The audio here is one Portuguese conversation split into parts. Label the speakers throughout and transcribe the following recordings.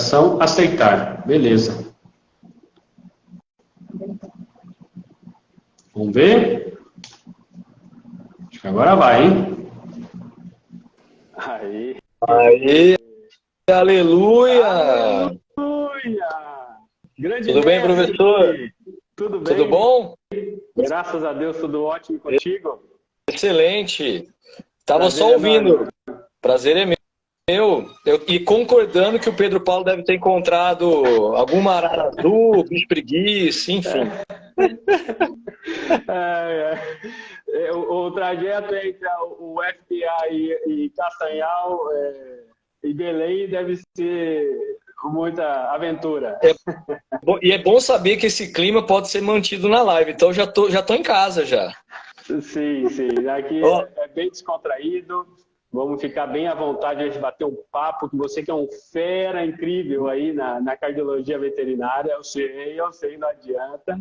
Speaker 1: apresentação, aceitar. Beleza. Vamos ver? Acho que agora vai, hein?
Speaker 2: Aí, aleluia!
Speaker 1: Aleluia! Grande
Speaker 2: Tudo bem, professor?
Speaker 1: Tudo bem?
Speaker 2: Tudo bom?
Speaker 1: Graças a Deus, tudo ótimo contigo?
Speaker 2: Excelente. Estava
Speaker 1: Prazer
Speaker 2: só ouvindo.
Speaker 1: enorme.
Speaker 2: Prazer é meu. E concordando que o Pedro Paulo deve ter encontrado alguma arara azul, bicho preguiça, enfim.
Speaker 1: O trajeto entre o FPA e Castanhal e Belém deve ser muita aventura.
Speaker 2: E é bom saber que esse clima pode ser mantido na live, então já tô em casa já.
Speaker 1: Sim. Aqui é bem descontraído. Vamos ficar bem à vontade, a gente bater um papo com você que é um fera incrível aí na cardiologia veterinária. Eu sei, não adianta.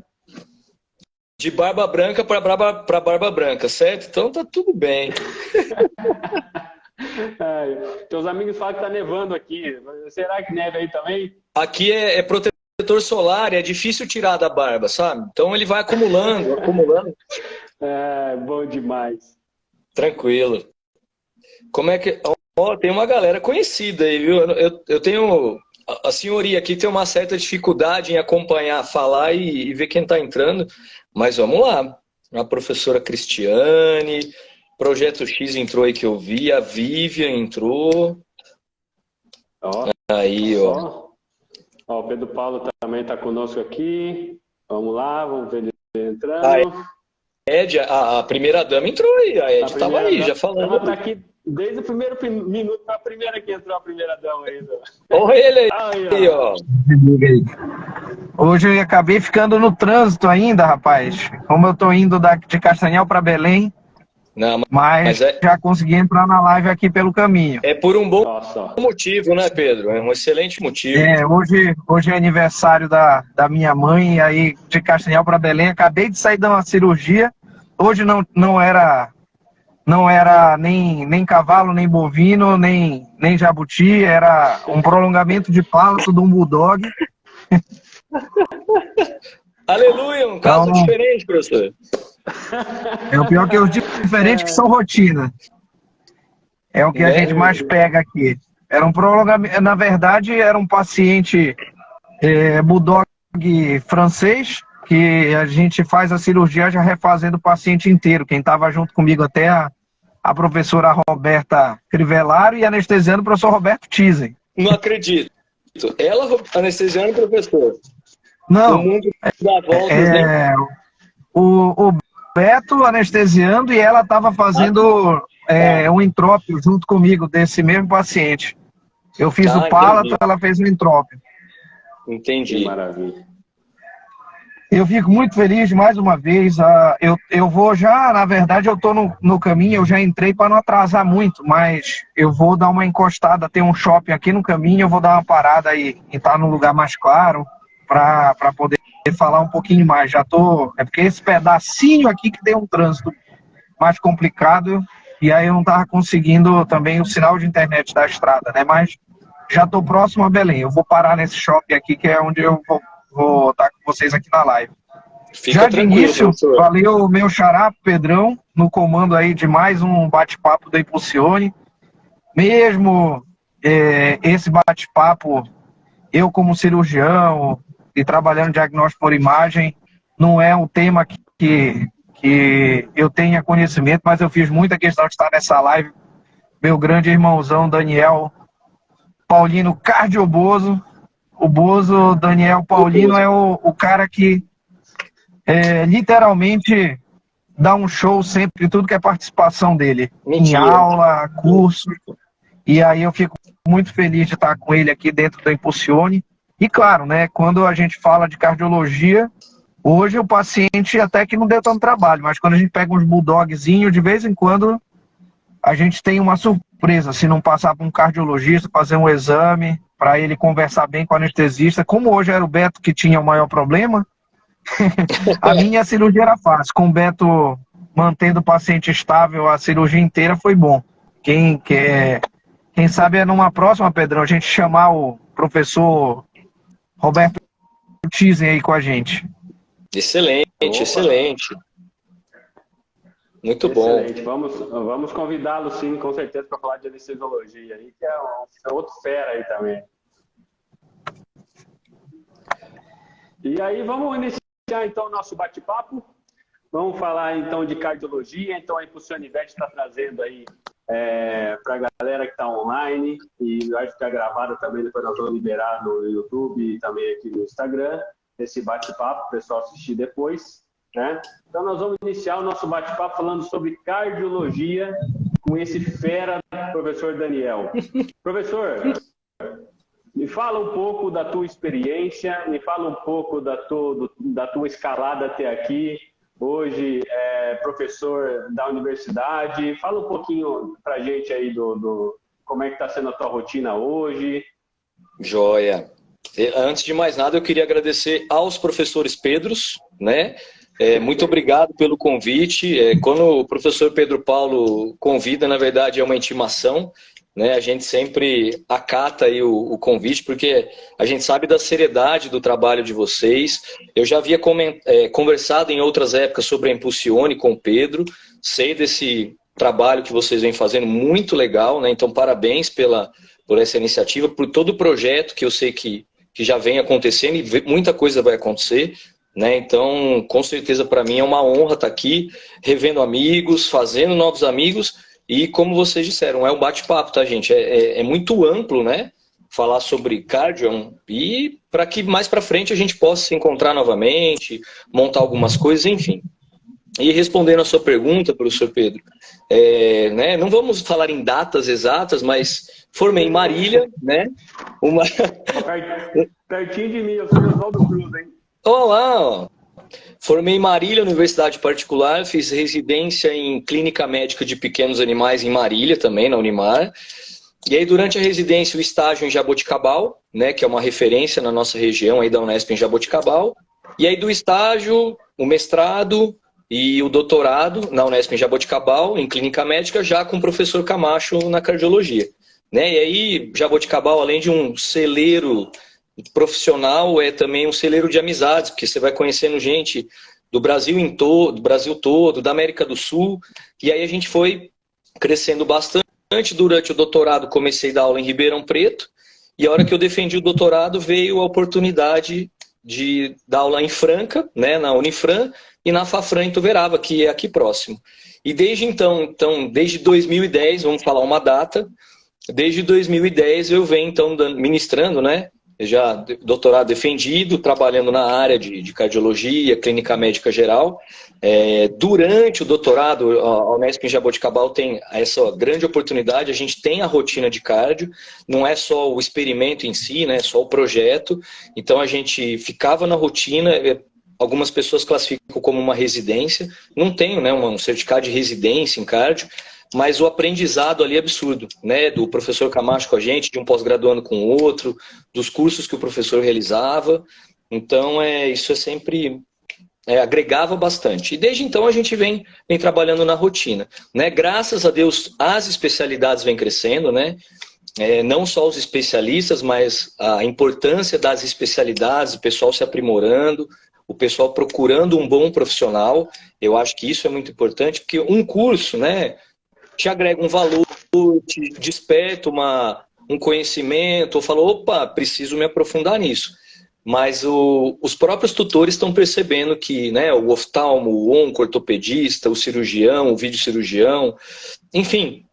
Speaker 2: De barba branca para barba branca, certo? Então tá tudo bem.
Speaker 1: Teus amigos falam que tá nevando aqui. Será que neve aí também?
Speaker 2: Aqui é protetor solar, é difícil tirar da barba, sabe? Então ele vai acumulando.
Speaker 1: Bom demais.
Speaker 2: Tranquilo. Como é que... tem uma galera conhecida aí, viu? Eu tenho... A senhoria aqui tem uma certa dificuldade em acompanhar, falar e ver quem está entrando, mas vamos lá. A professora Cristiane, Projeto X entrou aí que eu vi, a Vivian entrou. Aí, ó.
Speaker 1: O Pedro Paulo também está conosco aqui. Vamos lá, vamos ver ele entrando.
Speaker 2: A primeira dama entrou aí, a Ed estava aí, já falando.
Speaker 1: Ela está aqui desde o primeiro minuto, a primeira que entrou, a primeira dama ainda.
Speaker 2: Olha ele aí, ó.
Speaker 3: Hoje eu acabei ficando no trânsito ainda, rapaz. Como eu tô indo de Castanhal para Belém,
Speaker 2: não,
Speaker 3: mas já consegui entrar na live aqui pelo caminho.
Speaker 2: É por um bom motivo, né, Pedro? É um excelente motivo.
Speaker 3: Hoje é aniversário da minha mãe, e aí de Castanhal para Belém, acabei de sair de uma cirurgia. Hoje não era nem cavalo, nem bovino, nem jabuti, era um prolongamento de palato de um bulldog.
Speaker 2: Aleluia, um caso diferente, professor.
Speaker 3: É o pior que os diferentes que são rotina. É o que a gente mais pega aqui. Era um prolongamento, na verdade, era um paciente bulldog francês, que a gente faz a cirurgia já refazendo o paciente inteiro. Quem estava junto comigo até a professora Roberta Crivellaro e anestesiando o professor Roberto Tizen.
Speaker 2: Não acredito. Ela anestesiando o professor.
Speaker 3: Não.
Speaker 2: O mundo dá volta,
Speaker 3: o Beto anestesiando e ela estava fazendo um entrópio junto comigo desse mesmo paciente. Eu fiz o palato, ela fez o entrópio.
Speaker 2: Entendi.
Speaker 1: Que maravilha.
Speaker 3: Eu fico muito feliz mais uma vez. Eu vou já, na verdade, eu estou no caminho, eu já entrei para não atrasar muito, mas eu vou dar uma encostada, tem um shopping aqui no caminho, eu vou dar uma parada e estar num lugar mais claro para poder falar um pouquinho mais. É porque esse pedacinho aqui que tem um trânsito mais complicado e aí eu não estava conseguindo também o sinal de internet da estrada, né? Mas já estou próximo a Belém. Eu vou parar nesse shopping aqui que é onde eu vou estar com vocês aqui na live.
Speaker 2: Fica
Speaker 3: já de início,
Speaker 2: professor.
Speaker 3: Valeu meu xará, Pedrão, no comando aí de mais um bate-papo da Impulsione. Mesmo esse bate-papo, eu como cirurgião e trabalhando diagnóstico por imagem, não é um tema que eu tenha conhecimento, mas eu fiz muita questão de estar nessa live. Meu grande irmãozão Daniel Paulino Cardioboso. O Bozo, Daniel Paulino, é o cara que literalmente dá um show sempre, tudo que é participação dele.
Speaker 2: Mentira.
Speaker 3: Em aula, curso. E aí eu fico muito feliz de estar com ele aqui dentro da Impulsione. E claro, né, quando a gente fala de cardiologia, hoje o paciente até que não deu tanto trabalho, mas quando a gente pega uns bulldogzinhos, de vez em quando a gente tem uma surpresa, se não passar para um cardiologista, fazer um exame, para ele conversar bem com o anestesista. Como hoje era o Beto que tinha o maior problema, a minha cirurgia era fácil. Com o Beto mantendo o paciente estável a cirurgia inteira foi bom. Quem sabe é numa próxima, Pedrão, a gente chamar professor Roberto Tizen aí com a gente.
Speaker 2: Excelente, opa, excelente. Muito
Speaker 1: excelente.
Speaker 2: Bom.
Speaker 1: Vamos convidá-lo, sim, com certeza, para falar de anestesiologia aí, que é outro fera aí também. E aí, vamos iniciar, então, o nosso bate-papo. Vamos falar, então, de cardiologia. Então, a Impulsionivete está trazendo aí para a galera que está online, e vai ficar gravado também, depois nós vamos liberar no YouTube e também aqui no Instagram, esse bate-papo, para o pessoal assistir depois, né? Então, nós vamos iniciar o nosso bate-papo falando sobre cardiologia com esse fera, professor Daniel. Professor, me fala um pouco da tua experiência, me fala um pouco da tua escalada até aqui. Hoje é professor da universidade. Fala um pouquinho para a gente aí como é que está sendo a tua rotina hoje.
Speaker 2: Joia. Antes de mais nada, eu queria agradecer aos professores Pedros, né? Muito obrigado pelo convite. Quando o professor Pedro Paulo convida, na verdade, é uma intimação, né? A gente sempre acata aí o convite, porque a gente sabe da seriedade do trabalho de vocês. Eu já havia conversado em outras épocas sobre a Impulsione com o Pedro, sei desse trabalho que vocês vêm fazendo, muito legal, né? Então, parabéns por essa iniciativa, por todo o projeto que eu sei que já vem acontecendo e muita coisa vai acontecer, né? Então, com certeza, para mim é uma honra estar aqui, revendo amigos, fazendo novos amigos. E como vocês disseram, é um bate-papo, tá, gente? É muito amplo, né? Falar sobre cardio, e para que mais para frente a gente possa se encontrar novamente, montar algumas coisas, enfim. E respondendo a sua pergunta, professor Pedro, né, não vamos falar em datas exatas, mas formei em Marília, né?
Speaker 1: Pertinho de mim, eu sou Oswaldo Cruz, hein?
Speaker 2: Olá, ó. Formei em Marília, universidade particular, fiz residência em clínica médica de pequenos animais em Marília também, na Unimar. E aí, durante a residência, o estágio em Jaboticabal, né, que é uma referência na nossa região aí da Unesp em Jaboticabal. E aí, do estágio, o mestrado e o doutorado na Unesp em Jaboticabal, em clínica médica, já com o professor Camacho na cardiologia. Né? E aí, Jaboticabal, além de um celeiro profissional, é também um celeiro de amizades, porque você vai conhecendo gente do Brasil do Brasil todo, da América do Sul, e aí a gente foi crescendo bastante. Durante o doutorado comecei a dar aula em Ribeirão Preto, e a hora que eu defendi o doutorado veio a oportunidade de dar aula em Franca, né, na Unifran, e na Fafran em Tuverava, que é aqui próximo. E desde então, desde 2010, vamos falar uma data, desde 2010 eu venho então ministrando, né, já doutorado defendido, trabalhando na área de cardiologia, clínica médica geral. Durante o doutorado, a Unesp em Jaboticabal tem essa grande oportunidade, a gente tem a rotina de cardio, não é só o experimento em si, né, só o projeto. Então a gente ficava na rotina, algumas pessoas classificam como uma residência, não tenho, né, um certificado de residência em cardio, mas o aprendizado ali é absurdo, né? Do professor Camacho com a gente, de um pós-graduando com o outro, dos cursos que o professor realizava. Então, isso sempre agregava bastante. E desde então a gente vem trabalhando na rotina, né? Graças a Deus, as especialidades vêm crescendo, né? Não só os especialistas, mas a importância das especialidades, o pessoal se aprimorando, o pessoal procurando um bom profissional. Eu acho que isso é muito importante, porque um curso, né, te agrega um valor, te desperta um conhecimento, ou fala, opa, preciso me aprofundar nisso. Mas os próprios tutores estão percebendo que, né, o oftalmo, o onco, o ortopedista, o cirurgião, o videocirurgião, enfim,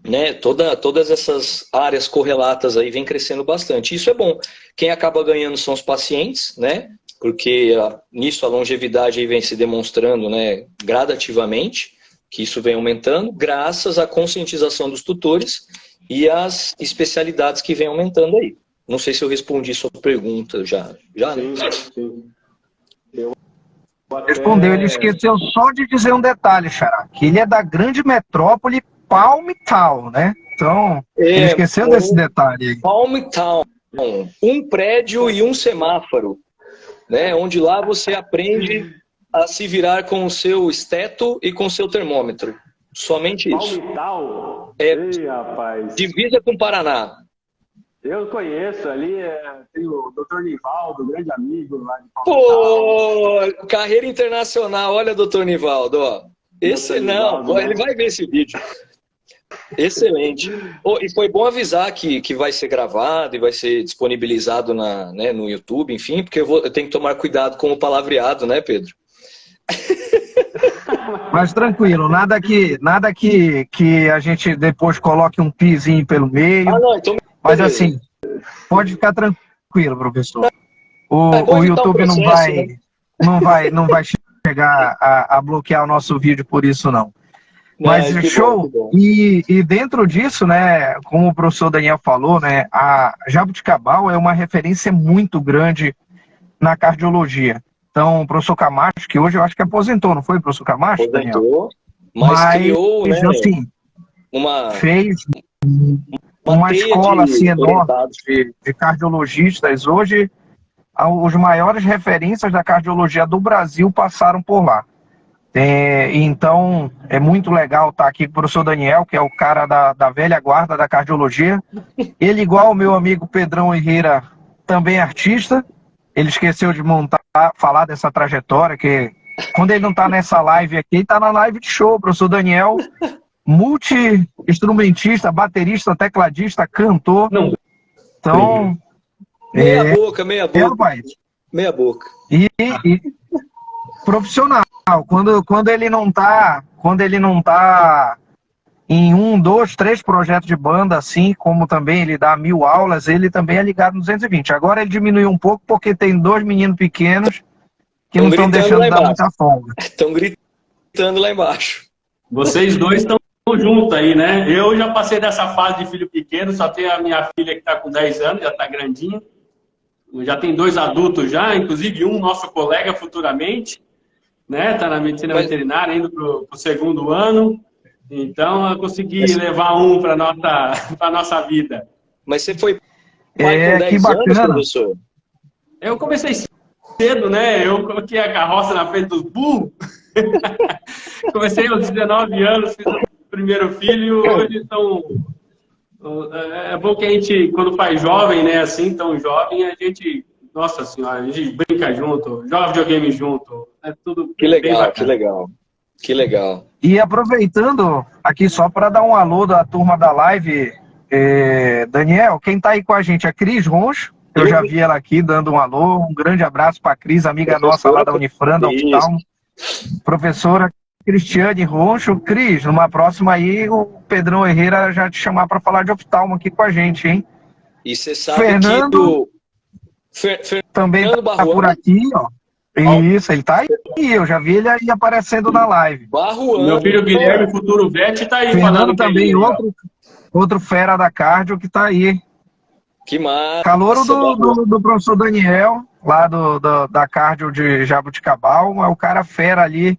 Speaker 2: né, todas essas áreas correlatas aí vem crescendo bastante. Isso é bom. Quem acaba ganhando são os pacientes, né, porque nisso a longevidade aí vem se demonstrando, né, gradativamente, que isso vem aumentando, graças à conscientização dos tutores e às especialidades que vem aumentando aí. Não sei se eu respondi sua pergunta já.
Speaker 1: Sim, sim.
Speaker 3: Respondeu, ele esqueceu só de dizer um detalhe, Xará, que ele é da grande metrópole Palmital, né? Então, ele esqueceu desse detalhe aí.
Speaker 2: Palmital, um prédio e um semáforo, né? Onde lá você aprende a se virar com o seu esteto e com o seu termômetro. Somente isso.
Speaker 1: Palmital?
Speaker 2: Ei,
Speaker 1: rapaz.
Speaker 2: Divisa com o Paraná.
Speaker 1: Eu conheço ali, tem o Dr. Nivaldo, grande amigo lá de
Speaker 2: Pô, carreira internacional, olha, doutor Nivaldo, ó. Esse não,
Speaker 1: Nivaldo,
Speaker 2: ele vai ver esse vídeo. Excelente. Oh, e foi bom avisar que vai ser gravado e vai ser disponibilizado no YouTube, enfim, porque eu tenho que tomar cuidado com o palavreado, né, Pedro?
Speaker 3: Mas tranquilo, nada que a gente depois coloque um pizinho pelo meio.
Speaker 2: Ah, não, então
Speaker 3: mas
Speaker 2: beleza.
Speaker 3: assim, pode ficar tranquilo, professor.
Speaker 2: É bom
Speaker 3: O
Speaker 2: evitar
Speaker 3: YouTube
Speaker 2: processo, né?
Speaker 3: não vai chegar a bloquear o nosso vídeo por isso, não. Mas
Speaker 2: Que
Speaker 3: show!
Speaker 2: bom.
Speaker 3: E dentro disso, né, como o professor Daniel falou, né, a Jabuticabal é uma referência muito grande na cardiologia. Então, o professor Camacho, que hoje eu acho que aposentou, não foi, professor Camacho, Daniel?
Speaker 2: Aposentou, mas criou, né,
Speaker 3: assim,
Speaker 2: uma
Speaker 3: escola assim, enorme
Speaker 2: orientados.
Speaker 3: de cardiologistas. Hoje, os maiores referências da cardiologia do Brasil passaram por lá. Então, é muito legal estar aqui com o professor Daniel, que é o cara da velha guarda da cardiologia. Ele, igual o meu amigo Pedrão Herrera, também é artista. Ele esqueceu de falar dessa trajetória, que quando ele não está nessa live aqui, ele está na live de show. O professor Daniel, multi-instrumentista, baterista, tecladista, cantor.
Speaker 1: Não.
Speaker 3: Então,
Speaker 2: Meia boca. Meia boca.
Speaker 3: E profissional. Quando ele não tá em 1, 2, 3 projetos de banda, assim como também ele dá 1000 aulas, ele também é ligado no 220. Agora ele diminuiu um pouco porque tem 2 meninos pequenos que não estão deixando dar muita folga.
Speaker 2: Estão gritando lá embaixo.
Speaker 1: Vocês dois estão juntos aí, né? Eu já passei dessa fase de filho pequeno, só tenho a minha filha que está com 10 anos, já está grandinha. Já tem 2 adultos já, inclusive um nosso colega futuramente, né? Está na medicina veterinária, indo para o 2º ano. Então, eu consegui levar um para a nossa vida.
Speaker 2: Mas você foi pai com 10 anos, professor?
Speaker 1: Eu comecei cedo, né? Eu coloquei a carroça na frente dos burros. Comecei aos 19 anos, fiz o primeiro filho. Hoje são... É bom que a gente, quando faz jovem, né? Assim, tão jovem, a gente... Nossa Senhora, a gente brinca junto, joga videogame junto. É tudo
Speaker 2: que legal, que legal. Que legal.
Speaker 3: E aproveitando aqui só para dar um alô da turma da live, Daniel, quem está aí com a gente é a Cris Roncho. Eu já vi ela aqui dando um alô. Um grande abraço para a Cris, amiga nossa lá da Unifran, da Oftalmo. Professora Cristiane Roncho. Cris, numa próxima aí, o Pedrão Herrera já te chamar para falar de oftalmo aqui com a gente, hein?
Speaker 2: E você sabe
Speaker 3: Fernando,
Speaker 2: que
Speaker 3: também está por aqui, ó. Isso, ele tá aí. Eu já vi ele aí aparecendo na live.
Speaker 2: Barruano.
Speaker 1: Meu filho Guilherme, futuro vet, tá aí.
Speaker 3: Fernando também, outro fera da cardio que tá aí.
Speaker 2: Que massa.
Speaker 3: Calouro do professor Daniel, lá da cardio de Jabuticabal, mas o cara fera ali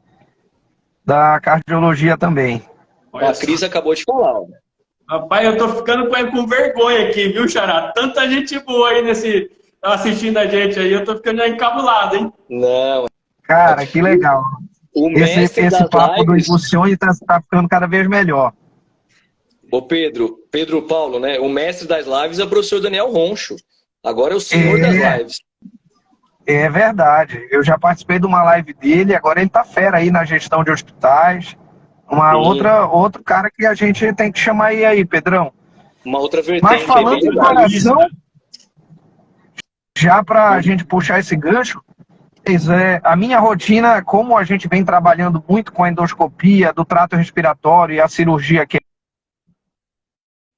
Speaker 3: da cardiologia também.
Speaker 2: A Cris acabou de falar. Né?
Speaker 1: Rapaz, eu tô ficando com vergonha aqui, viu, Xará? Tanta gente boa aí assistindo a gente aí, eu tô ficando já encabulado, hein?
Speaker 2: Não.
Speaker 3: Cara, que legal. Esse papo do Impulsione tá ficando cada vez melhor.
Speaker 2: Ô Pedro Paulo, né? O mestre das lives é o professor Daniel Roncho. Agora é o senhor das lives.
Speaker 3: É verdade. Eu já participei de uma live dele, agora ele tá fera aí na gestão de hospitais. Outro cara que a gente tem que chamar aí, Pedrão.
Speaker 2: Uma outra vertente.
Speaker 3: Mas falando em coração, já para a gente puxar esse gancho, a minha rotina, como a gente vem trabalhando muito com a endoscopia, do trato respiratório e a cirurgia, que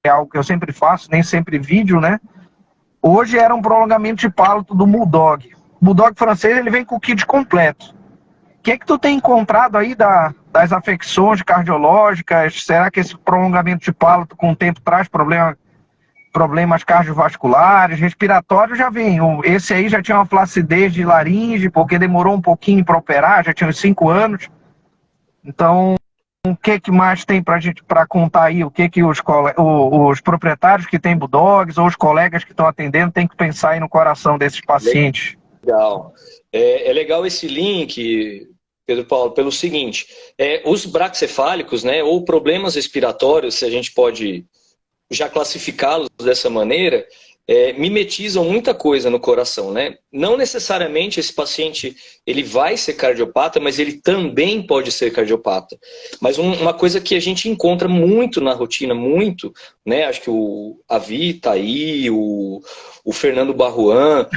Speaker 3: é algo que eu sempre faço, nem sempre vídeo, né? Hoje era um prolongamento de palato do Bulldog. O Bulldog francês, ele vem com o kit completo. O que tu tem encontrado aí das afecções cardiológicas? Será que esse prolongamento de palato com o tempo traz problemas cardiovasculares, respiratórios? Já vem. Esse aí já tinha uma flacidez de laringe, porque demorou um pouquinho para operar, já tinha uns 5 anos. Então, o que mais tem para contar aí? O que os proprietários que têm Bulldogs ou os colegas que estão atendendo têm que pensar aí no coração desses pacientes?
Speaker 2: Legal. É legal esse link, Pedro Paulo, pelo seguinte, os braquicefálicos, né, ou problemas respiratórios, se a gente pode já classificá-los dessa maneira, mimetizam muita coisa no coração, né? Não necessariamente esse paciente ele vai ser cardiopata, mas ele também pode ser cardiopata. Mas uma coisa que a gente encontra muito na rotina, muito, né? Acho que o Avi tá aí, o Fernando Barruan,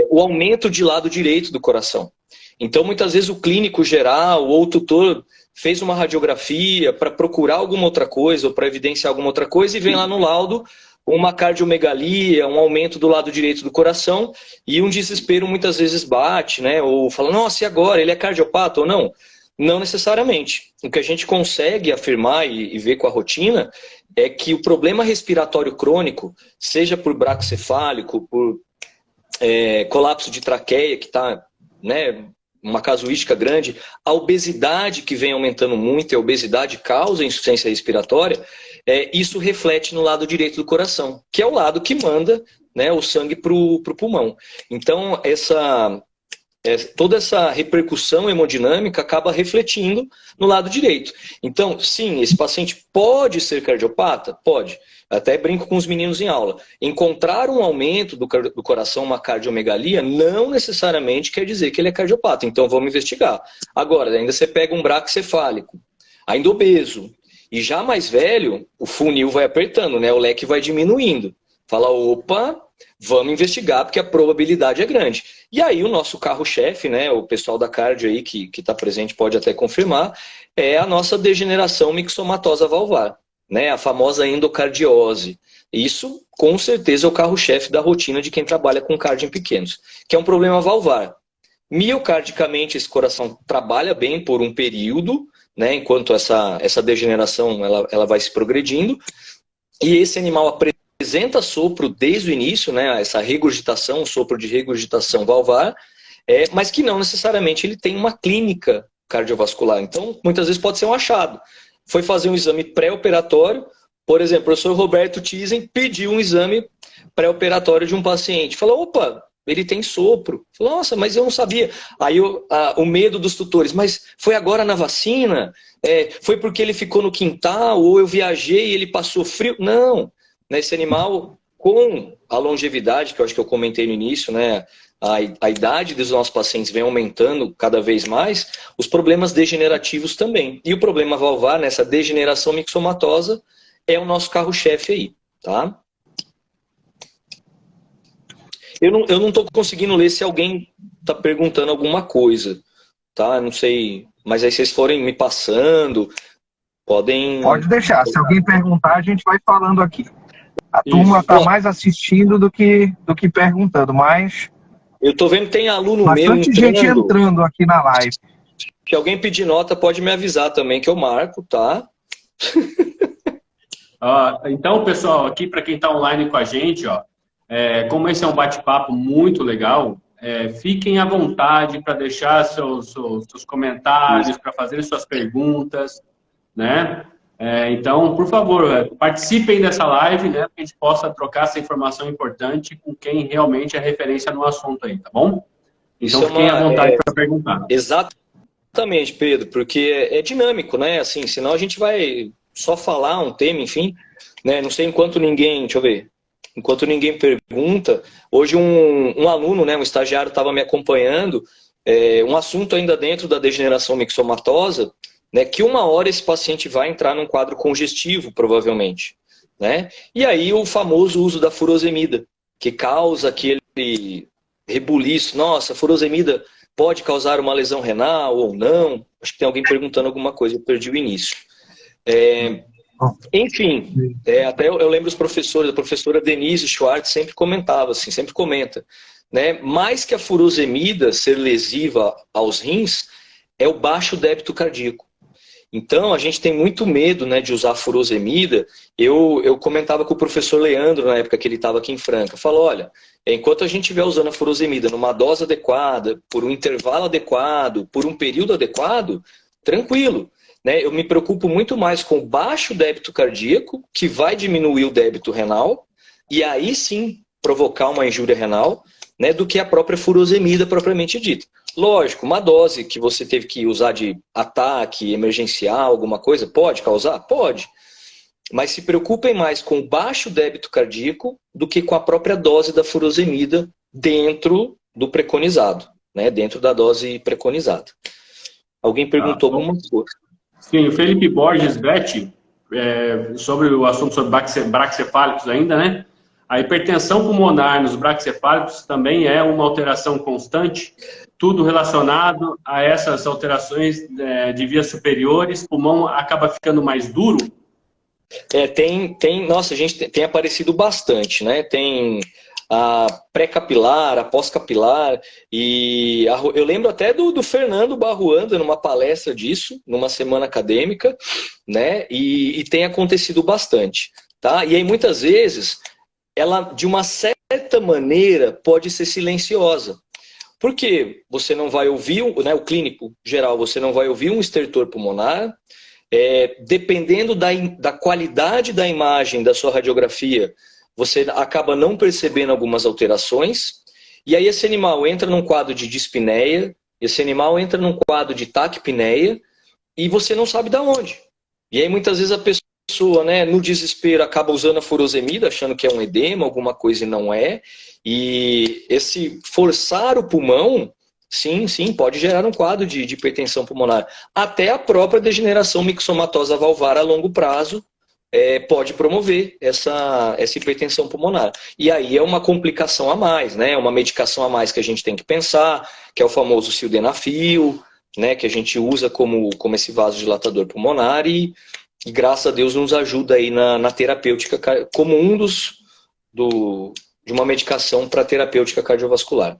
Speaker 2: o aumento de lado direito do coração. Então, muitas vezes o clínico geral ou o tutor fez uma radiografia para procurar alguma outra coisa ou para evidenciar alguma outra coisa e vem lá no laudo uma cardiomegalia, um aumento do lado direito do coração e um desespero muitas vezes bate, né? Ou fala, nossa, e agora? Ele é cardiopata ou não? Não necessariamente. O que a gente consegue afirmar e ver com a rotina é que o problema respiratório crônico, seja por braquicefálico, por colapso de traqueia, que está, né, uma casuística grande, a obesidade que vem aumentando muito, e a obesidade causa insuficiência respiratória, isso reflete no lado direito do coração, que é o lado que manda, né, o sangue para o pulmão. Então, toda essa repercussão hemodinâmica acaba refletindo no lado direito. Então, sim, esse paciente pode ser cardiopata? Pode. Até brinco com os meninos em aula. Encontrar um aumento do coração, uma cardiomegalia, não necessariamente quer dizer que ele é cardiopata. Então, vamos investigar. Agora, ainda você pega um braquicefálico, ainda obeso, e já mais velho, o funil vai apertando, né? O leque vai diminuindo. Fala, opa, vamos investigar, porque a probabilidade é grande. E aí o nosso carro-chefe, né, o pessoal da cardio aí que está presente pode até confirmar, é a nossa degeneração mixomatosa valvar, né, a famosa endocardiose. Isso, com certeza, é o carro-chefe da rotina de quem trabalha com cardio em pequenos, que é um problema valvar. Miocardicamente, esse coração trabalha bem por um período, né, enquanto essa degeneração ela vai se progredindo, e esse animal apresenta sopro desde o início, né, essa regurgitação, sopro de regurgitação valvar, mas que não necessariamente ele tem uma clínica cardiovascular. Então, muitas vezes pode ser um achado. Foi fazer um exame pré-operatório, por exemplo, o professor Roberto Tizen pediu um exame pré-operatório de um paciente. Falou, opa, ele tem sopro. Falou, nossa, mas eu não sabia. Aí o medo dos tutores, mas foi agora na vacina? Foi porque ele ficou no quintal? Ou eu viajei e ele passou frio? Não. Esse animal, com a longevidade, que eu acho que eu comentei no início, né, a idade dos nossos pacientes vem aumentando cada vez mais, os problemas degenerativos também. E o problema valvar, nessa degeneração mixomatosa, é o nosso carro-chefe aí, tá? Eu não estou conseguindo ler se alguém está perguntando alguma coisa, tá? Não sei, mas aí vocês forem me passando, podem...
Speaker 3: Pode deixar, se alguém perguntar, a gente vai falando aqui. A turma está mais assistindo do que perguntando, mas...
Speaker 2: Eu tô vendo que tem aluno meu
Speaker 3: bastante gente entrando aqui na live.
Speaker 2: Se alguém pedir nota, pode me avisar também, que eu marco, tá?
Speaker 1: Então, pessoal, aqui para quem está online com a gente, como esse é um bate-papo muito legal, fiquem à vontade para deixar seus comentários, para fazer suas perguntas, né? Então, por favor, participem dessa live, né, para que a gente possa trocar essa informação importante com quem realmente é referência no assunto aí, tá bom? Então, fiquem à vontade para perguntar.
Speaker 2: Exatamente, Pedro, porque é dinâmico, né? Assim, senão a gente vai só falar um tema, enfim, né? Não sei enquanto ninguém, deixa eu ver, enquanto ninguém pergunta, hoje um aluno, né, um estagiário estava me acompanhando, um assunto ainda dentro da degeneração mixomatosa, né, que uma hora esse paciente vai entrar num quadro congestivo, provavelmente, né? E aí o famoso uso da furosemida, que causa aquele rebuliço. Nossa, a furosemida pode causar uma lesão renal ou não? Acho que tem alguém perguntando alguma coisa, eu perdi o início. Enfim, até eu lembro os professores, a professora Denise Schwartz sempre comentava assim, sempre comenta, né? Mais que a furosemida ser lesiva aos rins, é o baixo débito cardíaco. Então, a gente tem muito medo, né, de usar furosemida. Eu comentava com o professor Leandro, na época que ele estava aqui em Franca. Falou, olha, enquanto a gente estiver usando a furosemida numa dose adequada, por um intervalo adequado, por um período adequado, tranquilo. Né? Eu me preocupo muito mais com o baixo débito cardíaco, que vai diminuir o débito renal, e aí sim provocar uma injúria renal, né, do que a própria furosemida propriamente dita. Lógico, uma dose que você teve que usar de ataque emergencial, alguma coisa, pode causar? Pode. mas se preocupem mais com o baixo débito cardíaco do que com a própria dose da furosemida dentro do preconizado, né? Dentro da dose preconizada. Alguém perguntou alguma coisa?
Speaker 1: Sim, o Felipe Borges Betti, sobre o assunto sobre braquicefálicos ainda, né? A hipertensão pulmonar nos braquicefálicos também é uma alteração constante, tudo relacionado a essas alterações de vias superiores, o pulmão acaba ficando mais duro?
Speaker 2: Nossa, a gente tem aparecido bastante, né? Tem a pré-capilar, a pós-capilar, e eu lembro até do Fernando Barruanda numa palestra disso, numa semana acadêmica, né? E tem acontecido bastante, tá? E aí muitas vezes ela, de uma certa maneira, pode ser silenciosa. Porque você não vai ouvir, né, o clínico geral, você não vai ouvir um estertor pulmonar. Dependendo da qualidade da imagem da sua radiografia, você acaba não percebendo algumas alterações. E aí esse animal entra num quadro de dispneia, esse animal entra num quadro de taquipneia, e você não sabe de onde. E aí muitas vezes a pessoa, né, no desespero, acaba usando a furosemida, achando que é um edema, alguma coisa, e não é. E esse forçar o pulmão, sim, pode gerar um quadro de hipertensão pulmonar. Até a própria degeneração mixomatosa valvar a longo prazo pode promover essa hipertensão pulmonar. E aí é uma complicação a mais, né? Uma medicação a mais que a gente tem que pensar, que é o famoso sildenafil, né? Que a gente usa como esse vasodilatador pulmonar e graças a Deus nos ajuda aí na terapêutica, como de uma medicação para terapêutica cardiovascular.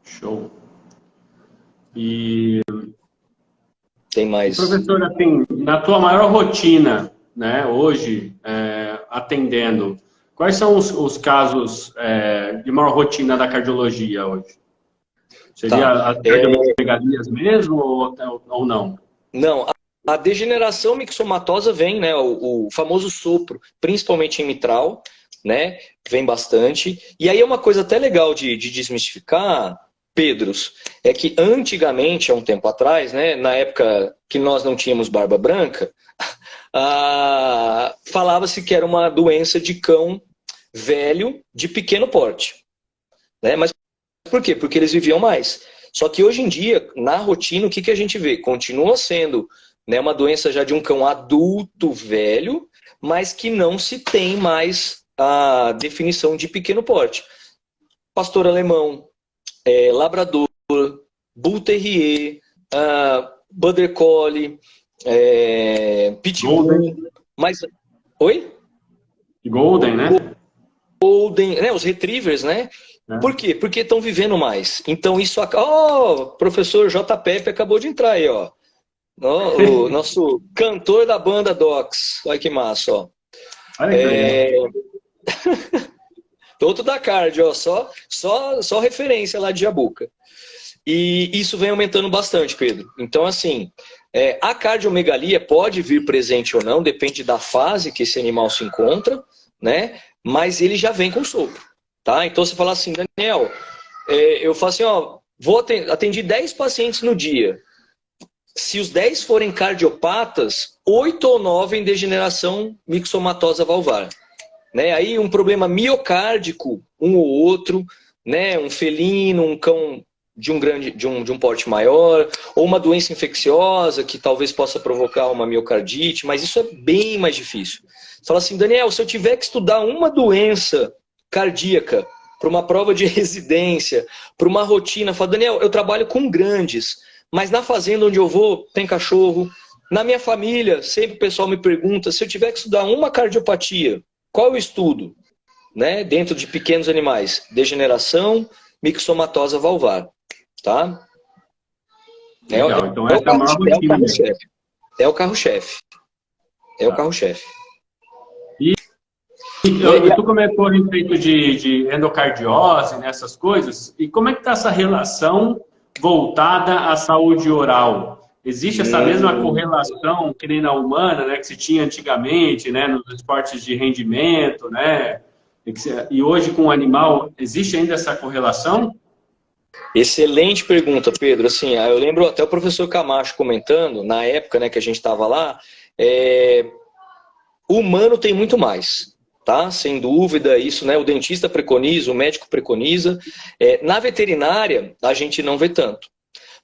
Speaker 1: Show. E
Speaker 2: tem mais.
Speaker 1: Professor, assim, na tua maior rotina, né, hoje, atendendo, quais são os casos de maior rotina da cardiologia hoje? Seria as cardiomegalias mesmo ou não?
Speaker 2: Não, a degeneração mixomatosa vem, né, o famoso sopro, principalmente em mitral, né, vem bastante. E aí é uma coisa até legal de desmistificar, Pedros, é que antigamente, há um tempo atrás, né, na época que nós não tínhamos barba branca, falava-se que era uma doença de cão velho de pequeno porte. Né? Mas por quê? Porque eles viviam mais. Só que hoje em dia, na rotina, o que a gente vê? Continua sendo, né, uma doença já de um cão adulto velho, mas que não se tem mais a definição de pequeno porte. Pastor alemão, labrador, bull terrier, border collie, pitbull,
Speaker 1: Golden.
Speaker 2: Mas oi?
Speaker 1: Golden, né?
Speaker 2: Golden, né, os retrievers, né? Por quê? Porque estão vivendo mais. Então isso, professor J. Pepe acabou de entrar aí, ó. O nosso cantor da banda Docs. Olha que massa, ó. Outro da Card, ó, só referência lá de Jabuca. E isso vem aumentando bastante, Pedro. Então, assim, a cardiomegalia pode vir presente ou não, depende da fase que esse animal se encontra, né? Mas ele já vem com sopro, tá? Então, você fala assim, Daniel, eu falo assim, ó, atendi 10 pacientes no dia. Se os 10 forem cardiopatas, 8 ou 9 em degeneração mixomatosa valvar. Né? Aí um problema miocárdico, um ou outro, né? Um felino, um cão de um porte maior, ou uma doença infecciosa que talvez possa provocar uma miocardite, mas isso é bem mais difícil. Você fala assim, Daniel, se eu tiver que estudar uma doença cardíaca para uma prova de residência, para uma rotina, eu falo, Daniel, eu trabalho com grandes, mas na fazenda onde eu vou tem cachorro. Na minha família, sempre o pessoal me pergunta, se eu tiver que estudar uma cardiopatia, qual o estudo? Né? Dentro de pequenos animais, degeneração mixomatosa valvar. Tá?
Speaker 1: Legal, então essa é a maior rotina.
Speaker 2: É o carro-chefe. O carro-chefe.
Speaker 1: E tu comentou a respeito de endocardiose, nessas coisas, e como é que está essa relação voltada à saúde oral? Existe essa mesma correlação que nem na humana, né, que se tinha antigamente, né, nos esportes de rendimento, né? E hoje com o animal, existe ainda essa correlação?
Speaker 2: Excelente pergunta, Pedro. Assim, eu lembro até o professor Camacho comentando, na época, né, que a gente estava lá, O humano tem muito mais, tá? Sem dúvida, isso, né? O dentista preconiza, o médico preconiza. Na veterinária, a gente não vê tanto.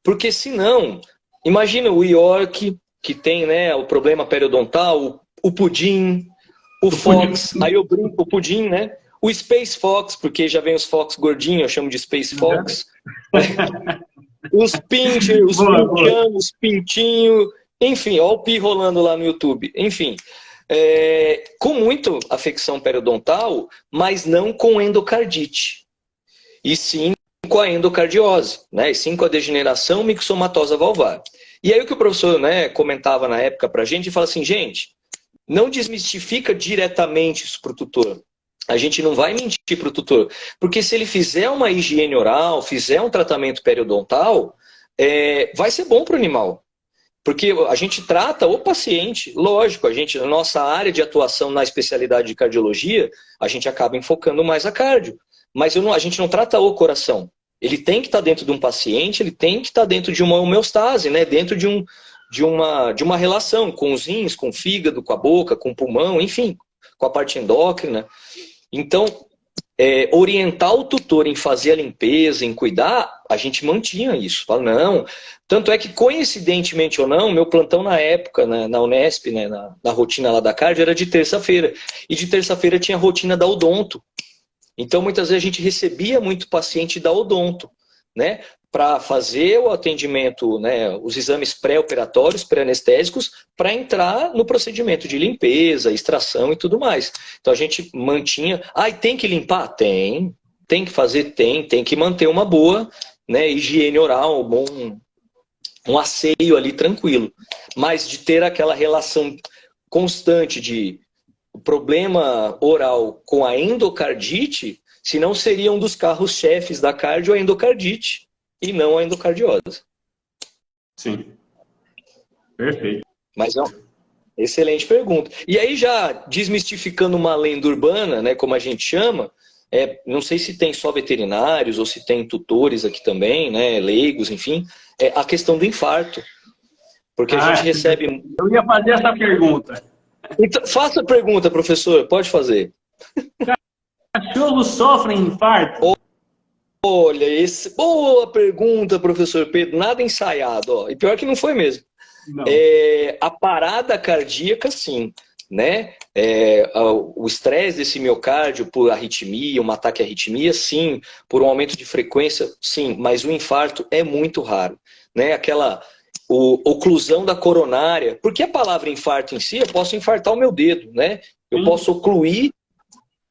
Speaker 2: Porque senão, imagina o York, que tem, né, o problema periodontal, o pudim, o Fox, aí eu brinco, o pudim, né? O Space Fox, porque já vem os Fox gordinhos, eu chamo de Space Fox. Os Pincher, os Pinchão, os Pintinho, enfim, ó o Pi rolando lá no YouTube. Enfim, com muito afecção periodontal, mas não com endocardite. E sim com a endocardiose, né? E sim com a degeneração mixomatosa valvar. E aí o que o professor, né, comentava na época pra gente, fala assim, gente, não desmistifica diretamente isso pro tutor. A gente não vai mentir pro tutor. Porque se ele fizer uma higiene oral, fizer um tratamento periodontal, vai ser bom pro animal. Porque a gente trata o paciente, lógico, na nossa área de atuação na especialidade de cardiologia, a gente acaba enfocando mais a cardio. Mas a gente não trata o coração. Ele tem que estar dentro de um paciente, ele tem que estar dentro de uma homeostase, né? Dentro de uma relação com os rins, com o fígado, com a boca, com o pulmão, enfim, com a parte endócrina. Então, orientar o tutor em fazer a limpeza, em cuidar, a gente mantinha isso. Fala, não. Tanto é que, coincidentemente ou não, meu plantão na época, na Unesp, né, na rotina lá da cardio, era de terça-feira. E de terça-feira tinha a rotina da odonto. Então, muitas vezes a gente recebia muito paciente da odonto, né? Para fazer o atendimento, né, os exames pré-operatórios, pré-anestésicos, para entrar no procedimento de limpeza, extração e tudo mais. Então a gente mantinha. E tem que limpar? Tem. Tem que fazer? Tem que manter uma boa, né, higiene oral, um asseio ali tranquilo. Mas de ter aquela relação constante de problema oral com a endocardite, senão seria um dos carros-chefes da cardio a endocardite. E não a endocardiose.
Speaker 1: Sim. Perfeito.
Speaker 2: Mas é uma excelente pergunta. E aí, já desmistificando uma lenda urbana, né, como a gente chama, não sei se tem só veterinários ou se tem tutores aqui também, né, leigos, enfim, a questão do infarto. Porque a gente recebe...
Speaker 1: Eu ia fazer essa pergunta.
Speaker 2: Então, faça a pergunta, professor, pode fazer.
Speaker 1: Cachorros sofrem infarto?
Speaker 2: Olha, boa pergunta, professor Pedro. Nada ensaiado, ó. E pior que não foi mesmo.
Speaker 1: Não.
Speaker 2: A parada cardíaca, sim, né? O estresse desse miocárdio por arritmia, um ataque à arritmia, sim. Por um aumento de frequência, sim. Mas o infarto é muito raro, né? Aquela oclusão da coronária. Porque a palavra infarto em si, eu posso infartar o meu dedo, né? Eu posso ocluir.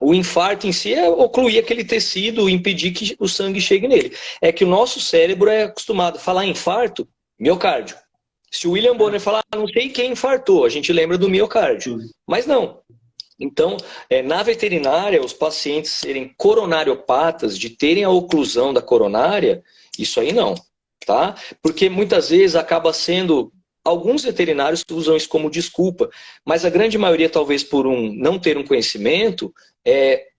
Speaker 2: O infarto em si é ocluir aquele tecido, impedir que o sangue chegue nele. É que o nosso cérebro é acostumado a falar infarto, miocárdio. Se o William Bonner falar, não sei quem infartou, a gente lembra do miocárdio. Mas não. Então, na veterinária, os pacientes serem coronariopatas, de terem a oclusão da coronária, isso aí não. Tá? Porque muitas vezes acaba sendo... Alguns veterinários usam isso como desculpa, mas a grande maioria, talvez por não ter um conhecimento,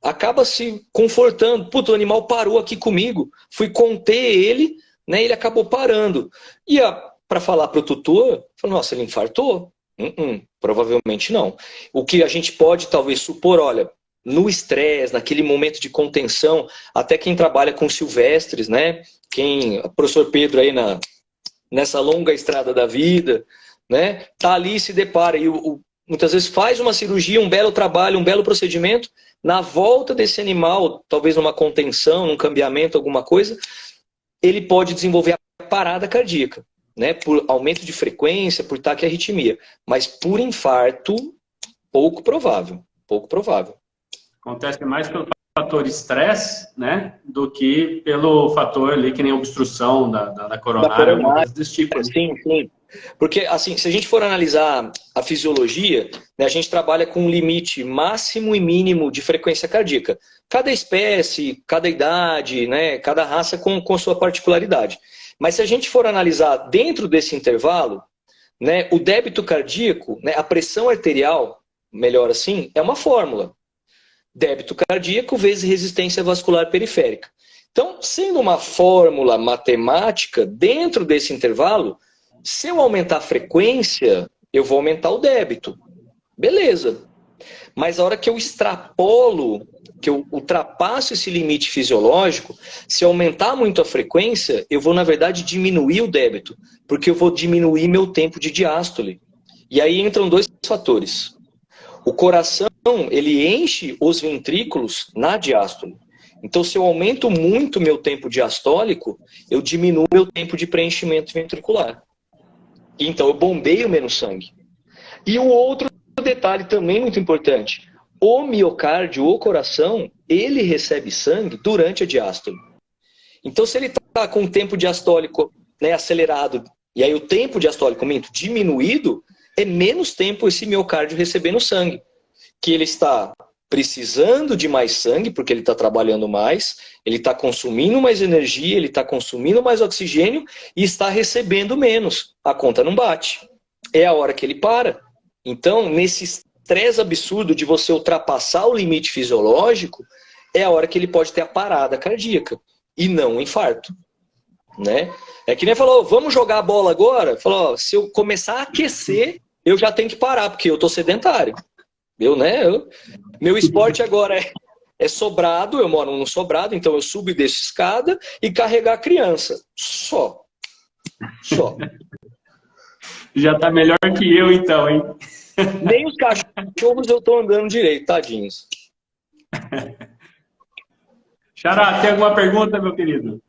Speaker 2: acaba se confortando. Puta, o animal parou aqui comigo, fui conter ele, né, ele acabou parando. E para falar para o tutor, nossa, ele infartou? Provavelmente não. O que a gente pode talvez supor, olha, no estresse, naquele momento de contenção, até quem trabalha com silvestres, né, o professor Pedro aí nessa longa estrada da vida, né? Tá ali e se depara. E muitas vezes faz uma cirurgia, um belo trabalho, um belo procedimento. Na volta desse animal, talvez numa contenção, num cambiamento, alguma coisa, ele pode desenvolver a parada cardíaca, né? Por aumento de frequência, por taquiarritmia. Mas por infarto, pouco provável. Pouco provável.
Speaker 1: Acontece mais pelo fator estresse, né, do que pelo fator ali que nem obstrução da coronária, coisas desse tipo.
Speaker 2: Sim, sim. Porque, assim, se a gente for analisar a fisiologia, né, a gente trabalha com um limite máximo e mínimo de frequência cardíaca. Cada espécie, cada idade, né, cada raça com sua particularidade. Mas se a gente for analisar dentro desse intervalo, né, o débito cardíaco, né, a pressão arterial, melhor assim, é uma fórmula. Débito cardíaco vezes resistência vascular periférica. Então, sendo uma fórmula matemática, dentro desse intervalo, se eu aumentar a frequência, eu vou aumentar o débito. Beleza. Mas a hora que eu extrapolo, que eu ultrapasso esse limite fisiológico, se eu aumentar muito a frequência, eu vou, na verdade, diminuir o débito, porque eu vou diminuir meu tempo de diástole. E aí entram dois fatores. O coração, ele enche os ventrículos na diástole. Então, se eu aumento muito meu tempo diastólico, eu diminuo meu tempo de preenchimento ventricular. Então, eu bombeio menos sangue. E o outro detalhe também muito importante. O miocárdio, o coração, ele recebe sangue durante a diástole. Então, se ele está com o tempo diastólico, né, acelerado, e aí o tempo diastólico aumenta diminuído, é menos tempo esse miocárdio recebendo sangue. Que ele está precisando de mais sangue, porque ele está trabalhando mais, ele está consumindo mais energia, ele está consumindo mais oxigênio e está recebendo menos. A conta não bate. É a hora que ele para. Então, nesse estresse absurdo de você ultrapassar o limite fisiológico, é a hora que ele pode ter a parada cardíaca e não o infarto. Né? É que nem falou, vamos jogar a bola agora? Falou, se eu começar a aquecer, eu já tenho que parar, porque eu estou sedentário. Meu esporte agora é sobrado, eu moro num sobrado, então eu subo e desço escada e carregar a criança. Só.
Speaker 1: Já tá melhor que eu, então, hein?
Speaker 2: Nem os cachorros eu tô andando direito, tadinhos.
Speaker 1: Xará, tem alguma pergunta, meu querido?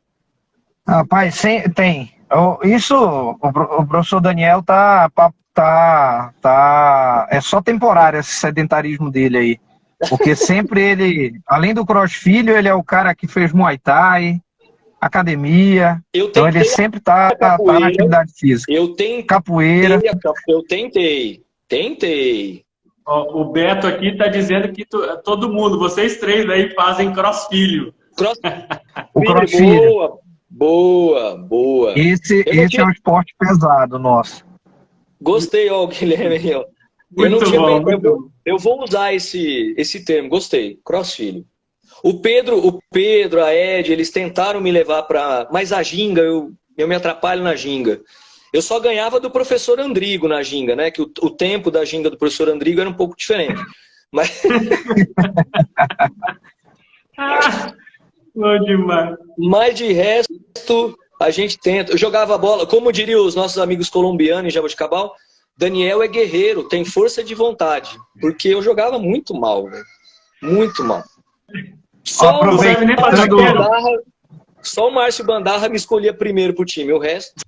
Speaker 3: Rapaz, tem. O professor Daniel é só temporário esse sedentarismo dele aí. Porque sempre ele, além do crossfit, ele é o cara que fez Muay Thai, academia. Então ele sempre tá na atividade física. Capoeira.
Speaker 2: Eu tentei.
Speaker 1: Ó, o Beto aqui tá dizendo que todo mundo, vocês três aí fazem crossfit.
Speaker 3: O crossfit.
Speaker 2: Boa.
Speaker 3: Esse é um esporte pesado nosso. Gostei,
Speaker 2: Guilherme. Eu vou usar esse termo, gostei. Crossfit. O Pedro, a Ed, eles tentaram me levar para. Mas a ginga, eu me atrapalho na ginga. Eu só ganhava do professor Andrigo na ginga, né? Que o tempo da ginga do professor Andrigo era um pouco diferente. Mas.
Speaker 1: Bom demais.
Speaker 2: Mas de resto, a gente tenta. Eu jogava bola, como diriam os nossos amigos colombianos em Jaboticabal, Daniel é guerreiro, tem força de vontade. Porque eu jogava muito mal, velho. Muito mal. Só o Márcio Bandarra me escolhia primeiro pro time, o resto,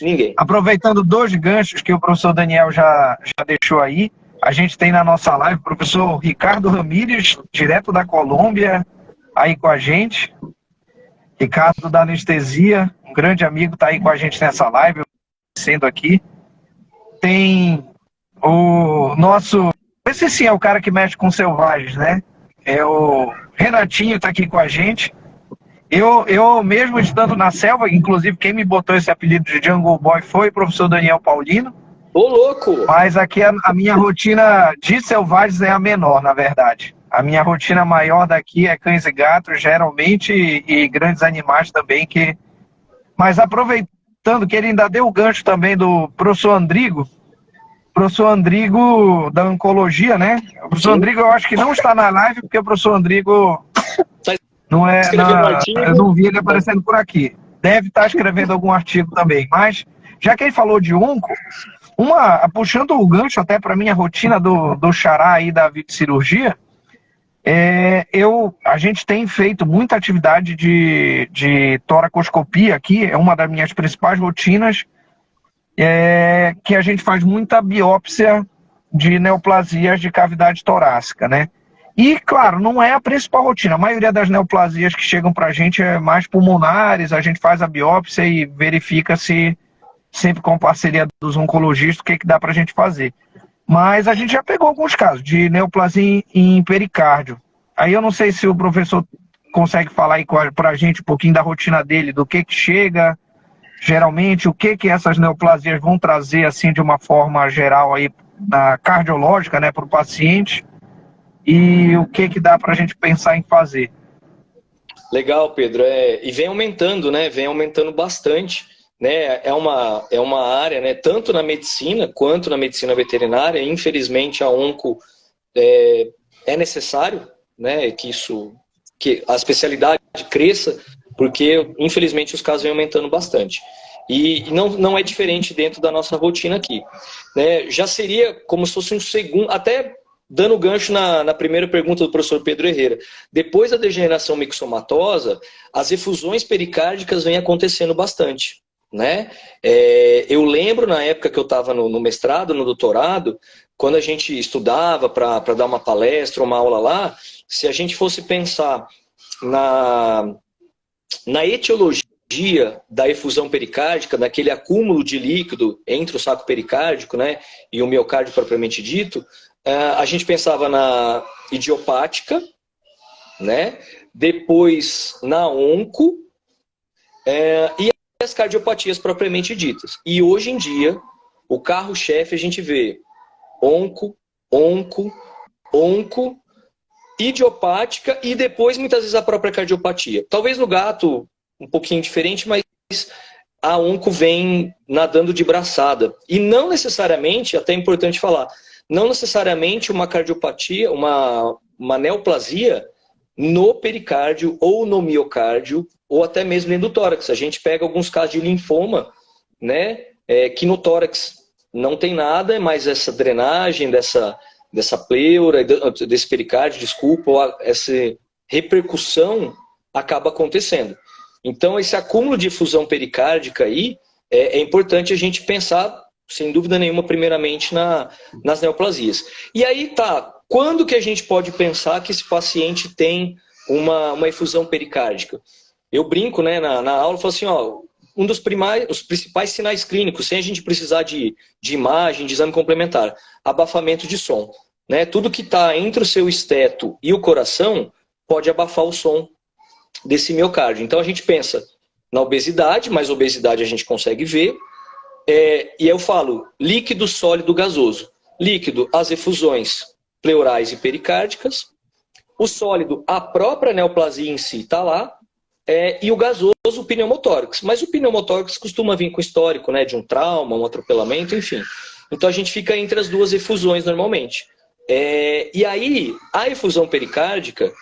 Speaker 2: ninguém.
Speaker 3: Aproveitando dois ganchos que o professor Daniel já deixou aí, a gente tem na nossa live o professor Ricardo Ramírez, direto da Colômbia, aí com a gente. Ricardo da Anestesia, um grande amigo, está aí com a gente nessa live, sendo aqui. Tem o nosso... Esse sim é o cara que mexe com selvagens, né? É o Renatinho, está aqui com a gente. Eu mesmo estando na selva, inclusive quem me botou esse apelido de Jungle Boy foi o professor Daniel Paulino.
Speaker 2: Ô, louco!
Speaker 3: Mas aqui a minha rotina de selvagens é a menor, na verdade. A minha rotina maior daqui é cães e gatos, geralmente, e grandes animais também. Mas aproveitando que ele ainda deu o gancho também do professor Andrigo da oncologia, né? O professor Andrigo eu acho que não está na live, porque o professor Andrigo não é... eu não vi ele aparecendo por aqui. Deve estar escrevendo algum artigo também. Mas, já que ele falou de onco, puxando o gancho até para minha rotina do xará aí da videocirurgia, a gente tem feito muita atividade de toracoscopia aqui, é uma das minhas principais rotinas, que a gente faz muita biópsia de neoplasias de cavidade torácica, né? E, claro, não é a principal rotina. A maioria das neoplasias que chegam para a gente é mais pulmonares, a gente faz a biópsia e verifica se, sempre com parceria dos oncologistas, o que dá para a gente fazer. Mas a gente já pegou alguns casos de neoplasia em pericárdio. Aí eu não sei se o professor consegue falar aí para a gente um pouquinho da rotina dele, do que chega, geralmente, o que essas neoplasias vão trazer assim de uma forma geral aí na cardiológica, né, para o paciente, e o que dá para a gente pensar em fazer.
Speaker 2: Legal, Pedro. E vem aumentando, né? Vem aumentando bastante. né, é uma área, né, tanto na medicina quanto na medicina veterinária. Infelizmente, a onco é necessário, né, que a especialidade cresça, porque, infelizmente, os casos vêm aumentando bastante. E não é diferente dentro da nossa rotina aqui, né? Já seria como se fosse um segundo, até dando gancho na primeira pergunta do professor Pedro Herrera. Depois da degeneração mixomatosa, as efusões pericárdicas vêm acontecendo bastante, né? Eu lembro na época que eu estava no mestrado, no doutorado, quando a gente estudava para dar uma palestra, uma aula lá, se a gente fosse pensar na etiologia da efusão pericárdica, naquele acúmulo de líquido entre o saco pericárdico, né, e o miocárdio propriamente dito, a gente pensava na idiopática, né, depois na onco e as cardiopatias propriamente ditas. E hoje em dia, o carro-chefe a gente vê onco, idiopática e depois muitas vezes a própria cardiopatia. Talvez no gato um pouquinho diferente, mas a onco vem nadando de braçada. E não necessariamente, até é importante falar, não necessariamente uma cardiopatia, uma neoplasia no pericárdio ou no miocárdio, ou até mesmo dentro do tórax. A gente pega alguns casos de linfoma, né, que no tórax não tem nada, mas essa drenagem dessa pleura, desse pericárdio, desculpa, ou essa repercussão acaba acontecendo. Então, esse acúmulo de efusão pericárdica aí, é importante a gente pensar, sem dúvida nenhuma, primeiramente nas neoplasias. E aí tá, quando que a gente pode pensar que esse paciente tem uma efusão pericárdica? Eu brinco, né, na aula, falo assim, ó, os principais sinais clínicos, sem a gente precisar de imagem, de exame complementar, abafamento de som. Né? Tudo que está entre o seu esteto e o coração pode abafar o som desse miocárdio. Então a gente pensa na obesidade, mas obesidade a gente consegue ver. E eu falo líquido, sólido, gasoso. Líquido, as efusões pleurais e pericárdicas. O sólido, a própria neoplasia em si está lá. E o gasoso, o pneumotórax. Mas o pneumotórax costuma vir com histórico, né, de um trauma, um atropelamento, enfim. Então a gente fica entre as duas efusões normalmente. E aí, a efusão pericárdica,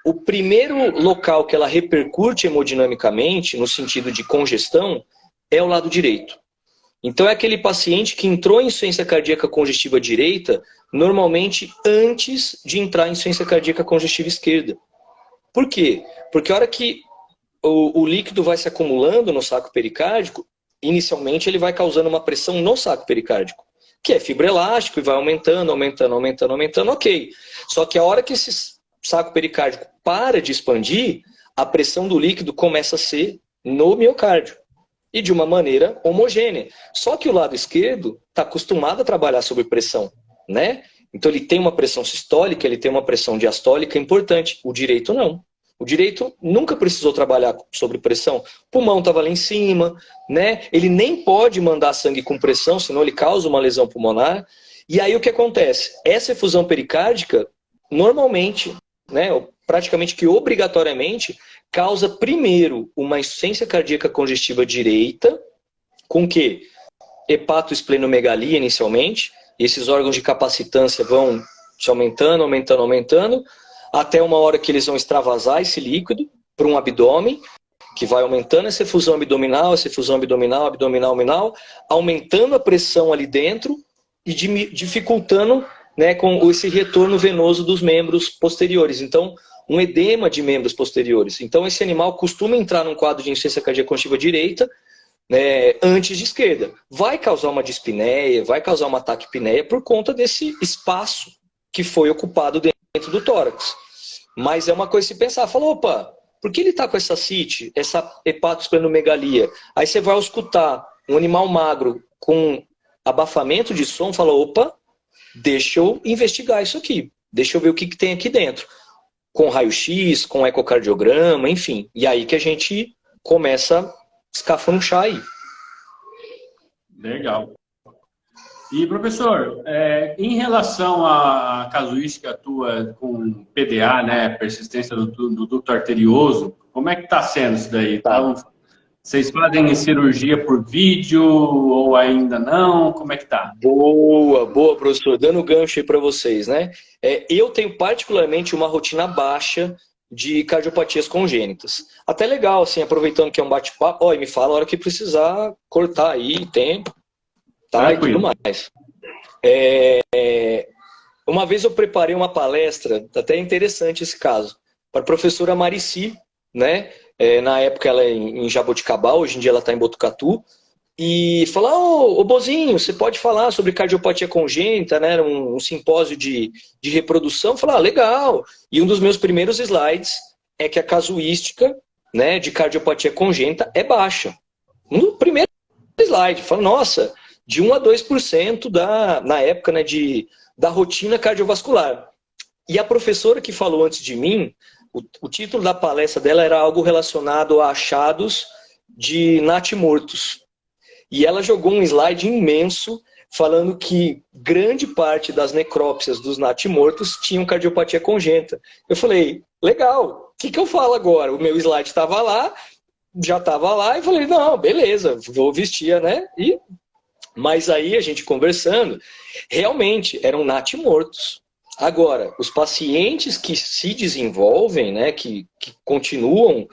Speaker 2: o primeiro local que ela repercute hemodinamicamente, no sentido de congestão, é o lado direito. Então é aquele paciente que entrou em insuficiência cardíaca congestiva direita, normalmente antes de entrar em insuficiência cardíaca congestiva esquerda. Por quê? Porque a hora que o líquido vai se acumulando no saco pericárdico, inicialmente ele vai causando uma pressão no saco pericárdico, que é fibroelástico e vai aumentando, ok. Só que a hora que esse saco pericárdico para de expandir, a pressão do líquido começa a ser no miocárdio. E de uma maneira homogênea. Só que o lado esquerdo está acostumado a trabalhar sob pressão, né? Então ele tem uma pressão sistólica, ele tem uma pressão diastólica importante. O direito não. O direito nunca precisou trabalhar sob pressão. O pulmão estava lá em cima, né? Ele nem pode mandar sangue com pressão, senão ele causa uma lesão pulmonar. E aí o que acontece? Essa efusão pericárdica, normalmente, né, praticamente que obrigatoriamente, causa primeiro uma insuficiência cardíaca congestiva direita, com que? Hepatoesplenomegalia inicialmente, e esses órgãos de capacitância vão se aumentando, até uma hora que eles vão extravasar esse líquido para um abdômen, que vai aumentando essa efusão abdominal, abdominal, aumentando a pressão ali dentro e dificultando, né, com esse retorno venoso dos membros posteriores. Então, um edema de membros posteriores. Então, esse animal costuma entrar num quadro de insuficiência cardíaca congestiva direita, antes de esquerda. Vai causar uma dispneia, vai causar uma taquipneia por conta desse espaço que foi ocupado dentro do tórax. Mas é uma coisa se pensar, falou, opa, por que ele está com essa CIT, essa hepatoesplenomegalia? Aí você vai escutar um animal magro com abafamento de som, fala, opa, deixa eu investigar isso aqui, deixa eu ver o que tem aqui dentro. Com raio-x, com ecocardiograma, enfim. E aí que a gente começa a escafunchar aí.
Speaker 1: Legal. E, professor, em relação à casuística tua com PDA, né, persistência do duto arterioso, como é que está sendo isso daí? Vocês fazem cirurgia por vídeo ou ainda não? Como é que tá?
Speaker 2: Boa, boa, professor. Dando gancho aí para vocês, né? Eu tenho particularmente uma rotina baixa de cardiopatias congênitas. Até legal, assim, aproveitando que é um bate-papo, ó, e me fala a hora que precisar cortar aí, tempo, tá?
Speaker 1: Tranquilo.
Speaker 2: E tudo mais. Uma vez eu preparei uma palestra, até interessante esse caso, para a professora Marici, né? Na época ela é em Jaboticabal, hoje em dia ela está em Botucatu, e falar, ô Bozinho, você pode falar sobre cardiopatia congênita, né? Era um simpósio de reprodução. Falar, legal. E um dos meus primeiros slides é que a casuística, né, de cardiopatia congênita é baixa. No primeiro slide, fala, nossa, de 1 a 2% na época, né, da rotina cardiovascular. E a professora que falou antes de mim, o título da palestra dela era algo relacionado a achados de natimortos. E ela jogou um slide imenso falando que grande parte das necrópsias dos natimortos tinham cardiopatia congênita. Eu falei, legal, o que eu falo agora? O meu slide estava lá, já estava lá, e falei, não, beleza, vou vestir, né? Mas aí a gente conversando, realmente eram natimortos. Agora, os pacientes que se desenvolvem, né, que continuam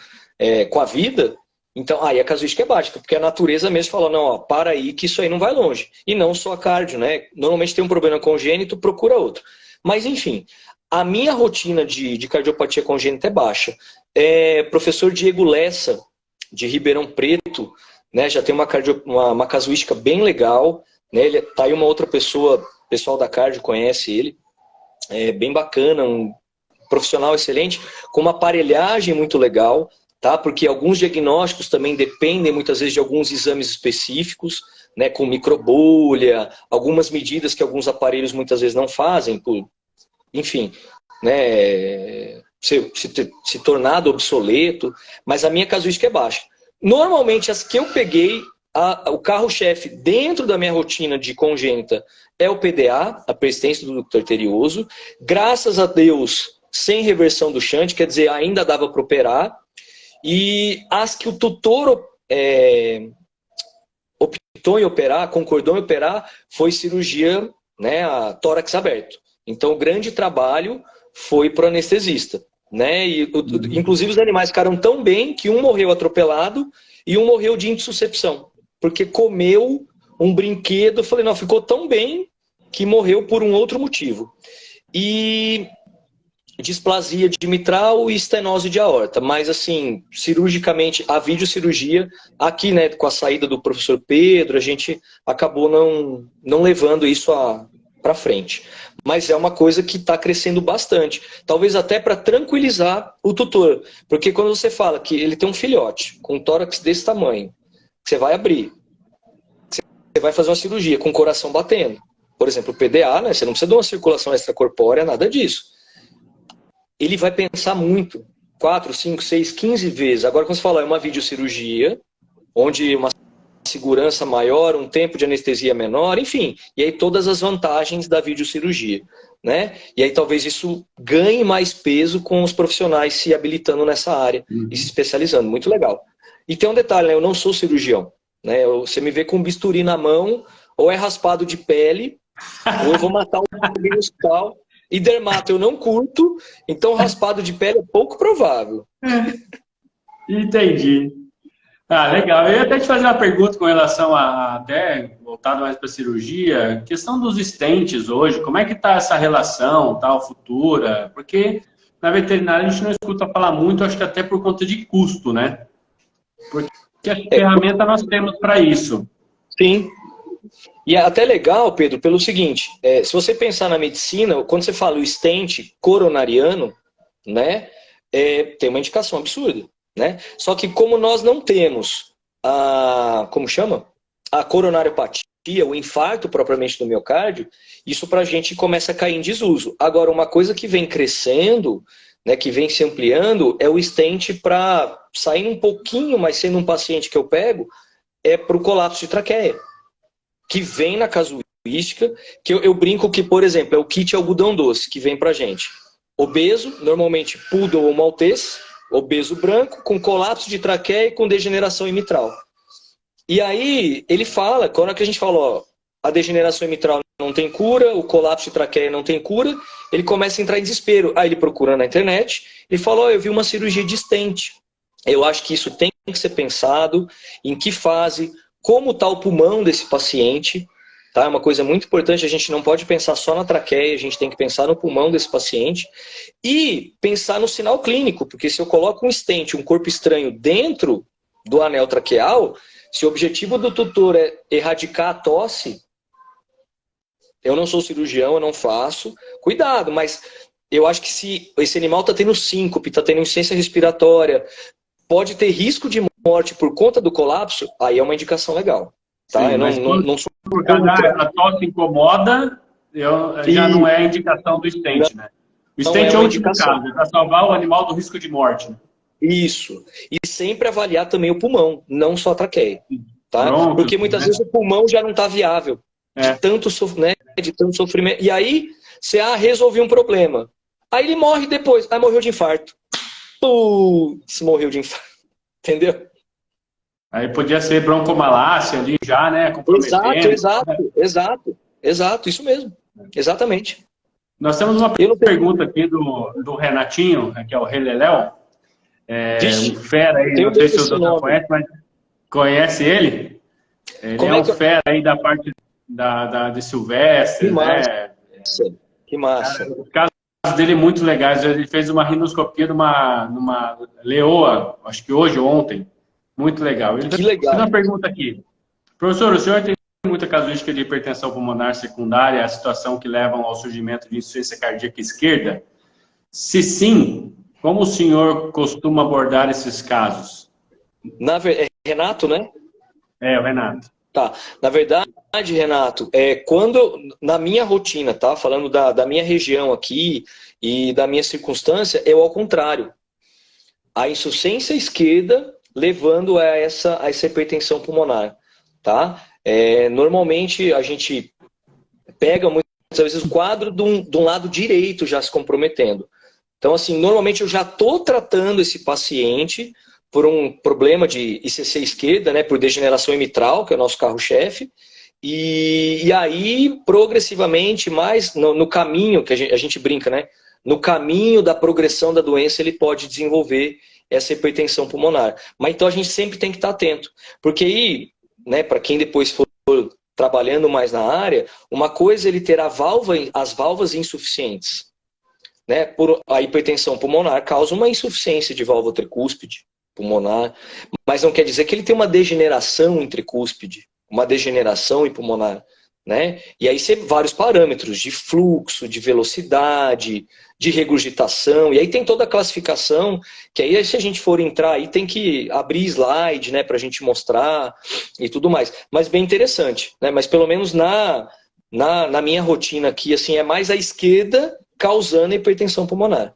Speaker 2: com a vida, então aí a casuística é baixa, porque a natureza mesmo fala, não, ó, para aí que isso aí não vai longe. E não só a cardio, né? Normalmente tem um problema congênito, procura outro. Mas enfim, a minha rotina de cardiopatia congênita é baixa. Professor Diego Lessa, de Ribeirão Preto, né, já tem uma casuística bem legal, né? Tá aí uma outra pessoa, o pessoal da cardio conhece ele, bem bacana, um profissional excelente, com uma aparelhagem muito legal, tá? Porque alguns diagnósticos também dependem muitas vezes de alguns exames específicos, né, com microbolha, algumas medidas que alguns aparelhos muitas vezes não fazem, enfim, né, se tornado obsoleto, mas a minha casuística é baixa. Normalmente as que eu peguei, o carro-chefe dentro da minha rotina de congênita é o PDA, a persistência do ducto arterioso. Graças a Deus, sem reversão do shunt, quer dizer, ainda dava para operar. E as que o tutor optou em operar, concordou em operar, foi cirurgia, né, a tórax aberto. Então o grande trabalho foi para o anestesista. Né? Inclusive os animais ficaram tão bem que um morreu atropelado e um morreu de intussuscepção. Porque comeu um brinquedo, falei, não, ficou tão bem que morreu por um outro motivo. E displasia de mitral e estenose de aorta. Mas, assim, cirurgicamente, a videocirurgia, aqui, né, com a saída do professor Pedro, a gente acabou não levando isso para frente. Mas é uma coisa que está crescendo bastante. Talvez até para tranquilizar o tutor. Porque quando você fala que ele tem um filhote com um tórax desse tamanho, você vai abrir, você vai fazer uma cirurgia com o coração batendo. Por exemplo, o PDA, né, você não precisa de uma circulação extracorpórea, nada disso. Ele vai pensar muito, 4, 5, 6, 15 vezes. Agora, quando você fala, é uma videocirurgia, onde uma segurança maior, um tempo de anestesia menor, enfim. E aí todas as vantagens da videocirurgia, né? E aí talvez isso ganhe mais peso com os profissionais se habilitando nessa área e se especializando. Muito legal. E tem um detalhe, né? Eu não sou cirurgião, né? Você me vê com um bisturi na mão, ou é raspado de pele, ou eu vou matar alguém no hospital. E dermato eu não curto, então raspado de pele é pouco provável.
Speaker 1: Entendi. Ah, legal. Eu ia até te fazer uma pergunta com relação até voltado mais para a cirurgia, questão dos stents hoje, como é que está essa relação, tal, futura? Porque na veterinária a gente não escuta falar muito, acho que até por conta de custo, né? Porque a ferramenta nós temos para isso.
Speaker 2: Sim. E é até legal, Pedro, pelo seguinte, se você pensar na medicina, quando você fala o stent coronariano, né, tem uma indicação absurda. Né? Só que como nós não temos como chama? A coronariopatia, o infarto propriamente do miocárdio, isso para a gente começa a cair em desuso. Agora, uma coisa que vem crescendo, né, que vem se ampliando, é o stent para sair um pouquinho, mas sendo um paciente que eu pego, para o colapso de traqueia, que vem na casuística, que eu brinco que, por exemplo, é o kit algodão doce que vem para a gente. Obeso, normalmente poodle ou maltês, obeso branco, com colapso de traqueia e com degeneração mitral. E aí ele fala, quando a gente fala, ó, a degeneração mitral não tem cura, o colapso de traqueia não tem cura, ele começa a entrar em desespero. Aí ele procura na internet, ele fala, ó, eu vi uma cirurgia de stent. Eu acho que isso tem que ser pensado, em que fase, como está o pulmão desse paciente. Tá? É uma coisa muito importante, a gente não pode pensar só na traqueia, a gente tem que pensar no pulmão desse paciente e pensar no sinal clínico, porque se eu coloco um stent, um corpo estranho dentro do anel traqueal, se o objetivo do tutor é erradicar a tosse, eu não sou cirurgião, eu não faço, cuidado, mas eu acho que se esse animal está tendo síncope, está tendo insuficiência respiratória, pode ter risco de morte por conta do colapso, aí é uma indicação legal. Tá?
Speaker 1: Sim,
Speaker 2: eu não sou...
Speaker 1: Por causa a tosse incomoda, já não é a indicação do stent, né? O stent é o último caso, é para salvar o animal do risco de morte. Né?
Speaker 2: Isso. E sempre avaliar também o pulmão, não só a traqueia. Tá?
Speaker 1: Pronto,
Speaker 2: porque muitas vezes o pulmão já não está viável. De tanto sofrimento. E aí, você resolve um problema. Aí ele morre depois. Aí morreu de infarto. Putz, morreu de infarto. Entendeu?
Speaker 1: Aí podia ser broncomalácia ali já, né?
Speaker 2: Exato, isso mesmo. Exatamente.
Speaker 1: Nós temos uma pergunta aqui do Renatinho, que é o Releléu. Um fera aí, não sei se o doutor conhece, mas conhece ele? Ele é um fera aí da parte de Silvestre, né?
Speaker 2: Que massa.
Speaker 1: Os casos dele muito legais. Ele fez uma rinoscopia numa leoa, acho que hoje ou ontem. Muito legal. Ele fez uma pergunta aqui. Professor, o senhor tem muita casuística de hipertensão pulmonar secundária, a situação que levam ao surgimento de insuficiência cardíaca esquerda? Se sim, como o senhor costuma abordar esses casos?
Speaker 2: Renato, né?
Speaker 1: O Renato.
Speaker 2: Tá. Na verdade, Renato, quando na minha rotina, tá? Falando da minha região aqui e da minha circunstância, é ao contrário. A insuficiência esquerda levando a essa hipertensão pulmonar, tá? Normalmente a gente pega muitas vezes o quadro de um lado direito já se comprometendo. Então, assim, normalmente eu já estou tratando esse paciente por um problema de ICC esquerda, né, por degeneração mitral, que é o nosso carro-chefe, e aí, progressivamente, mais no caminho, que a gente brinca, né, no caminho da progressão da doença, ele pode desenvolver essa hipertensão pulmonar. Mas então a gente sempre tem que estar atento, porque aí, né, para quem depois for trabalhando mais na área, uma coisa é ele ter as válvulas insuficientes, né, por a hipertensão pulmonar causa uma insuficiência de válvula tricúspide pulmonar, mas não quer dizer que ele tem uma degeneração em tricúspide, uma degeneração em pulmonar, né? E aí vários parâmetros de fluxo, de velocidade, de regurgitação, e aí tem toda a classificação, que aí se a gente for entrar aí tem que abrir slide, né, pra gente mostrar e tudo mais. Mas bem interessante, né? Mas pelo menos na minha rotina aqui, assim, é mais a esquerda causando hipertensão pulmonar.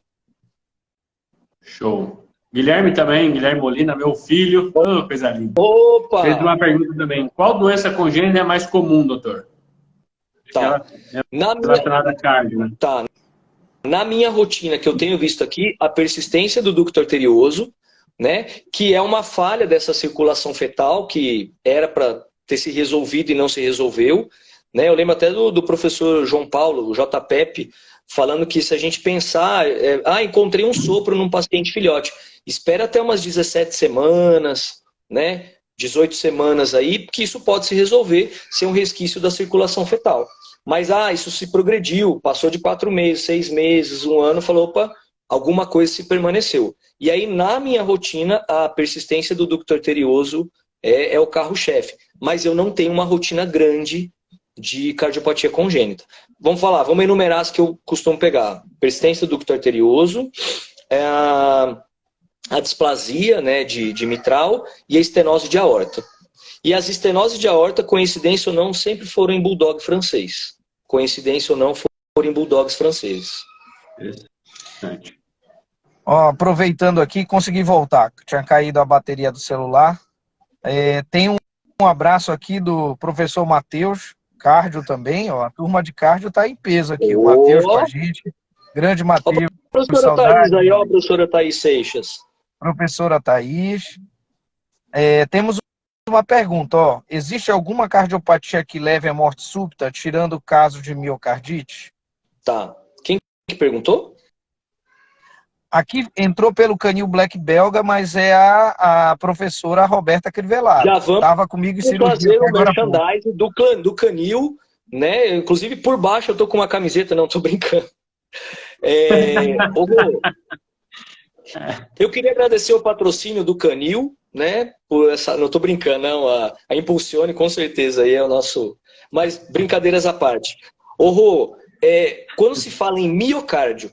Speaker 1: Show. Guilherme também, Guilherme Molina, meu filho. Oh, coisa linda.
Speaker 2: Opa!
Speaker 1: Fez uma pergunta também. Qual doença congênita é mais comum, doutor?
Speaker 2: Tá.
Speaker 1: Relacionada a cardio, né?
Speaker 2: Tá. Na minha rotina que eu tenho visto aqui, a persistência do ducto arterioso, né, que é uma falha dessa circulação fetal que era para ter se resolvido e não se resolveu. Né? Eu lembro até do professor João Paulo, o JPEP, falando que se a gente pensar, encontrei um sopro num paciente filhote, espera até umas 17 semanas, né, 18 semanas aí, porque isso pode se resolver sem um resquício da circulação fetal. Mas, isso se progrediu, passou de 4 meses, 6 meses, 1 ano, falou, opa, alguma coisa se permaneceu. E aí, na minha rotina, a persistência do ducto arterioso é o carro-chefe. Mas eu não tenho uma rotina grande de cardiopatia congênita. Vamos enumerar as que eu costumo pegar. Persistência do ducto arterioso, a displasia, né, de mitral e a estenose de aorta. E as estenoses de aorta, coincidência ou não, sempre foram em bulldog francês. Coincidência ou não, foram em bulldogs franceses.
Speaker 3: Aproveitando aqui, consegui voltar. Tinha caído a bateria do celular. Tem um abraço aqui do professor Matheus, cardio também. A turma de cardio está em peso aqui. O Matheus com a gente. Grande Matheus.
Speaker 2: Professora Thaís aí, professora Thaís Seixas.
Speaker 3: professora Thaís. Temos uma pergunta, ó. Existe alguma cardiopatia que leve à morte súbita, tirando o caso de miocardite?
Speaker 2: Tá. Quem que perguntou?
Speaker 3: Aqui entrou pelo canil Black Belga, mas é a professora Roberta Crivellaro.
Speaker 2: Já vamos
Speaker 3: Estava comigo em cirurgia
Speaker 2: fazer o
Speaker 3: agora.
Speaker 2: merchandising do canil, né? Inclusive, por baixo eu tô com uma camiseta, não, tô brincando. Eu queria agradecer o patrocínio do canil, né? Por essa, não tô brincando, não. A Impulsione, com certeza, aí é o nosso. Mas brincadeiras à parte. Rô, quando se fala em miocárdio,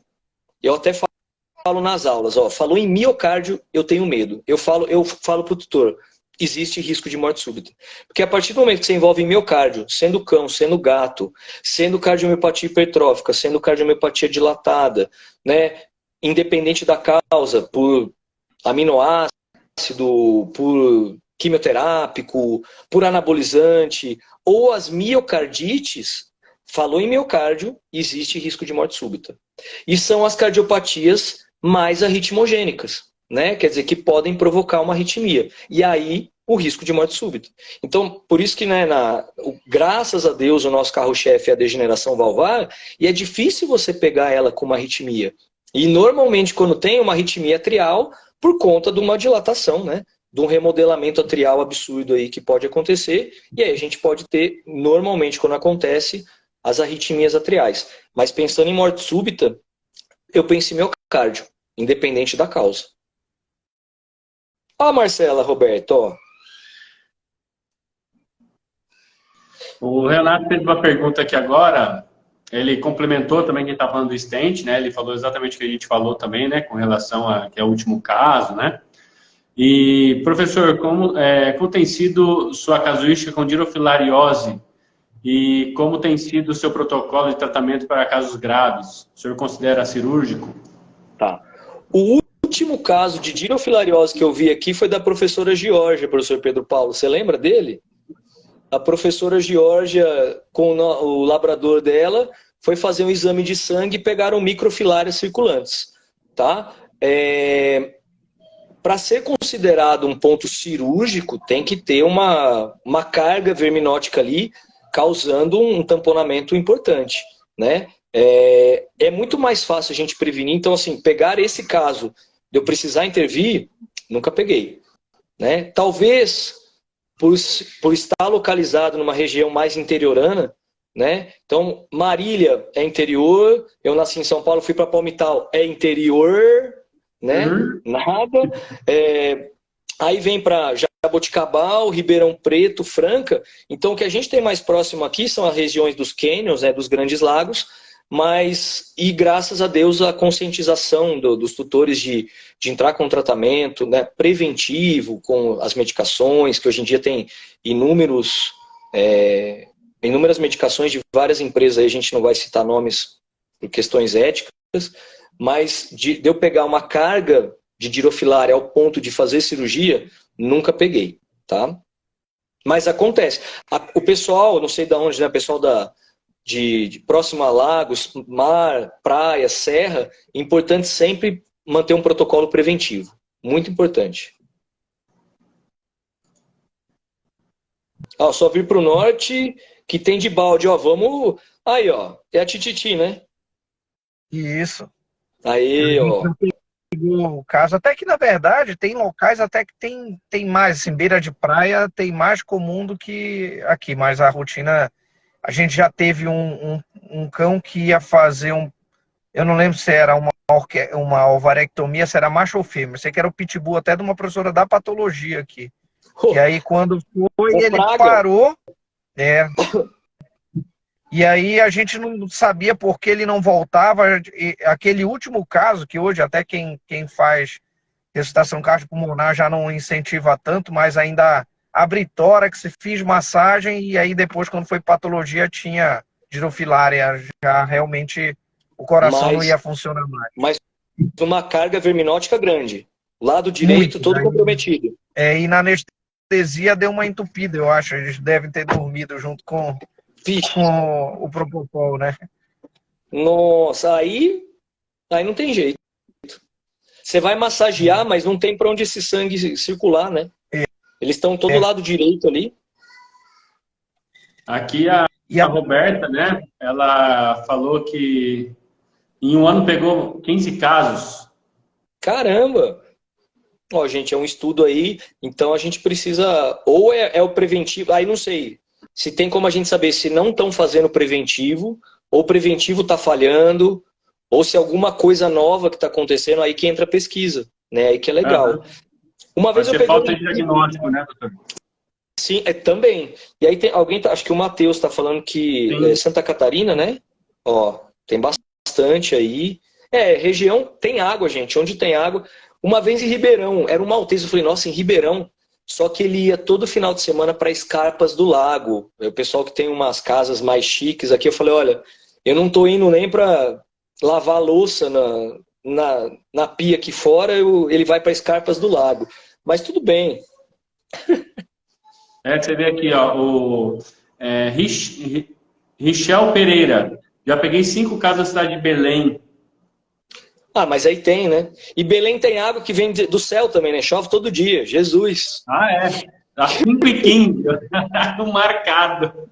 Speaker 2: eu até falo nas aulas, ó, falou em miocárdio, eu tenho medo. Eu falo pro tutor, existe risco de morte súbita. Porque a partir do momento que você envolve miocárdio, sendo cão, sendo gato, sendo cardiomiopatia hipertrófica, sendo cardiomiopatia dilatada, né, independente da causa, por aminoácido, por quimioterápico, por anabolizante, ou as miocardites, falou em miocárdio, existe risco de morte súbita. E são as cardiopatias mais arritmogênicas, né? Quer dizer, que podem provocar uma arritmia. E aí, o risco de morte súbita. Então, por isso que, né, graças a Deus, o nosso carro-chefe é a degeneração valvar, e é difícil você pegar ela com uma arritmia. E normalmente, quando tem uma arritmia atrial, por conta de uma dilatação, né? De um remodelamento atrial absurdo aí que pode acontecer, e aí a gente pode ter, normalmente, quando acontece, as arritmias atriais. Mas pensando em morte súbita, eu penso em miocárdio, independente da causa. Ó, Marcela, Roberto, ó.
Speaker 1: O Renato fez uma pergunta aqui agora, ele complementou também quem está falando do stent, né? Ele falou exatamente o que a gente falou também, né? Com relação a que é o último caso, né? E, professor, como tem sido sua casuística com dirofilariose e como tem sido o seu protocolo de tratamento para casos graves? O senhor considera cirúrgico?
Speaker 2: Tá. O último caso de dirofilariose que eu vi aqui foi da professora Georgia, professor Pedro Paulo. Você lembra dele? A professora Georgia, com o labrador dela, foi fazer um exame de sangue e pegaram microfilárias circulantes. Tá? Para ser considerado um ponto cirúrgico, tem que ter uma carga verminótica ali, causando um tamponamento importante, né? É muito mais fácil a gente prevenir. Então, assim, pegar esse caso de eu precisar intervir, nunca peguei, né? Talvez por estar localizado numa região mais interiorana, né? Então, Marília é interior, eu nasci em São Paulo, fui para Palmital, é interior, né? Nada. Aí vem para Jaboticabal, Ribeirão Preto, Franca. Então, o que a gente tem mais próximo aqui são as regiões dos cânions, né, dos grandes lagos, e graças a Deus a conscientização dos tutores de entrar com tratamento, né, preventivo, com as medicações, que hoje em dia tem inúmeras medicações de várias empresas, aí a gente não vai citar nomes por questões éticas, mas de eu pegar uma carga de dirofilária ao ponto de fazer cirurgia, nunca peguei, tá? Mas acontece. O pessoal, não sei de onde, né? O pessoal de próximo a lagos, mar, praia, serra, importante sempre manter um protocolo preventivo. Muito importante. Ó, só vir para o norte, que tem de balde, ó, vamos... Aí, ó, é a Tititi, né?
Speaker 3: Isso.
Speaker 2: Aí, ó.
Speaker 3: O caso, até que na verdade tem locais até que tem mais, assim, beira de praia tem mais comum do que aqui, mas a rotina, a gente já teve um cão que ia fazer eu não lembro se era uma ovarectomia, se era macho ou fêmea, sei que era o pitbull até de uma professora da patologia aqui, e aí quando foi, ele parou, e aí a gente não sabia por que ele não voltava. Aquele último caso, que hoje até quem faz ressuscitação cardiopulmonar já não incentiva tanto, mas ainda abre tórax, fiz massagem, e aí depois, quando foi patologia, tinha dirofilária, já realmente o coração não ia funcionar mais.
Speaker 2: Mas uma carga verminótica grande. Lado direito muito, todo comprometido.
Speaker 3: E na anestesia deu uma entupida, eu acho. Eles devem ter dormido junto com o Propofol, né?
Speaker 2: Nossa, aí não tem jeito. você vai massagear, mas não tem para onde esse sangue circular, né? Eles estão todo lado direito ali.
Speaker 1: Aqui a Roberta, né? Ela falou que em um ano pegou 15 casos.
Speaker 2: Caramba! Ó, gente, é um estudo aí, então a gente precisa, ou é o preventivo, aí não sei, se tem como a gente saber se não estão fazendo preventivo, ou o preventivo está falhando, ou se alguma coisa nova que está acontecendo, aí que entra a pesquisa, né? Aí que é legal. Uma vez eu peguei
Speaker 1: falta de diagnóstico, né, doutor?
Speaker 2: Sim, também. E aí tem alguém, acho que o Matheus está falando que Santa Catarina, né? Ó, tem bastante aí. Região tem água, gente. Onde tem água. Uma vez em Ribeirão, era um maltês. Eu falei, nossa, em Ribeirão. Só que ele ia todo final de semana para Escarpas do Lago. O pessoal que tem umas casas mais chiques aqui, eu falei, olha, eu não tô indo nem para lavar a louça na pia aqui fora, ele vai para Escarpas do Lago. Mas tudo bem.
Speaker 1: Você vê aqui, ó, o Richel Pereira. Já peguei 5 casos na cidade de Belém.
Speaker 2: Ah, mas aí tem, né? E Belém tem água que vem do céu também, né? Chove todo dia. Jesus.
Speaker 1: Às 5h15. Marcado.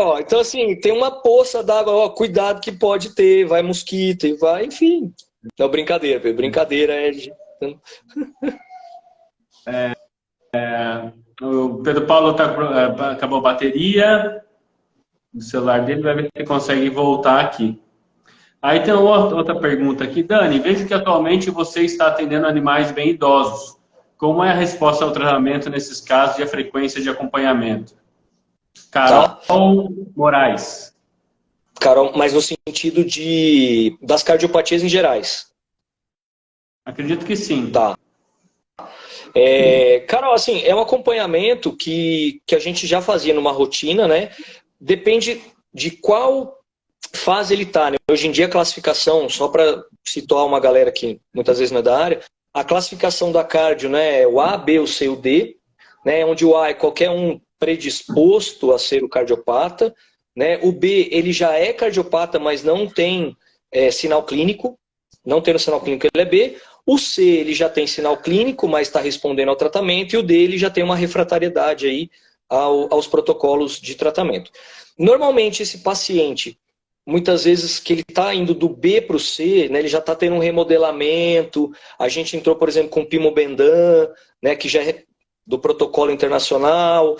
Speaker 2: Ó. Então, assim, tem uma poça d'água, ó. Cuidado que pode ter. Vai mosquito e vai, enfim. Não, brincadeira, Pedro. Brincadeira,
Speaker 1: O Pedro Paulo acabou a bateria do celular dele, vai ver se ele consegue voltar aqui. Aí tem outra pergunta aqui. Dani, vejo que atualmente você está atendendo animais bem idosos. Como é a resposta ao tratamento nesses casos e a frequência de acompanhamento? Carol Moraes.
Speaker 2: Carol, mas no sentido das cardiopatias em gerais?
Speaker 1: Acredito que sim.
Speaker 2: Tá. Carol, assim, é um acompanhamento que a gente já fazia numa rotina, né? Depende de qual fase ele está, né? Hoje em dia a classificação, só para situar uma galera que muitas vezes não é da área, a classificação da cardio, né, é o A, B, o C e o D, né, onde o A é qualquer um predisposto a ser o cardiopata, né, o B ele já é cardiopata, mas não tem sinal clínico, não tendo sinal clínico ele é B, o C ele já tem sinal clínico, mas está respondendo ao tratamento, e o D ele já tem uma refratariedade aí aos protocolos de tratamento. Normalmente esse paciente, muitas vezes que ele está indo do B para o C, né, ele já está tendo um remodelamento. A gente entrou, por exemplo, com o Pimobendan, né, que já é do protocolo internacional.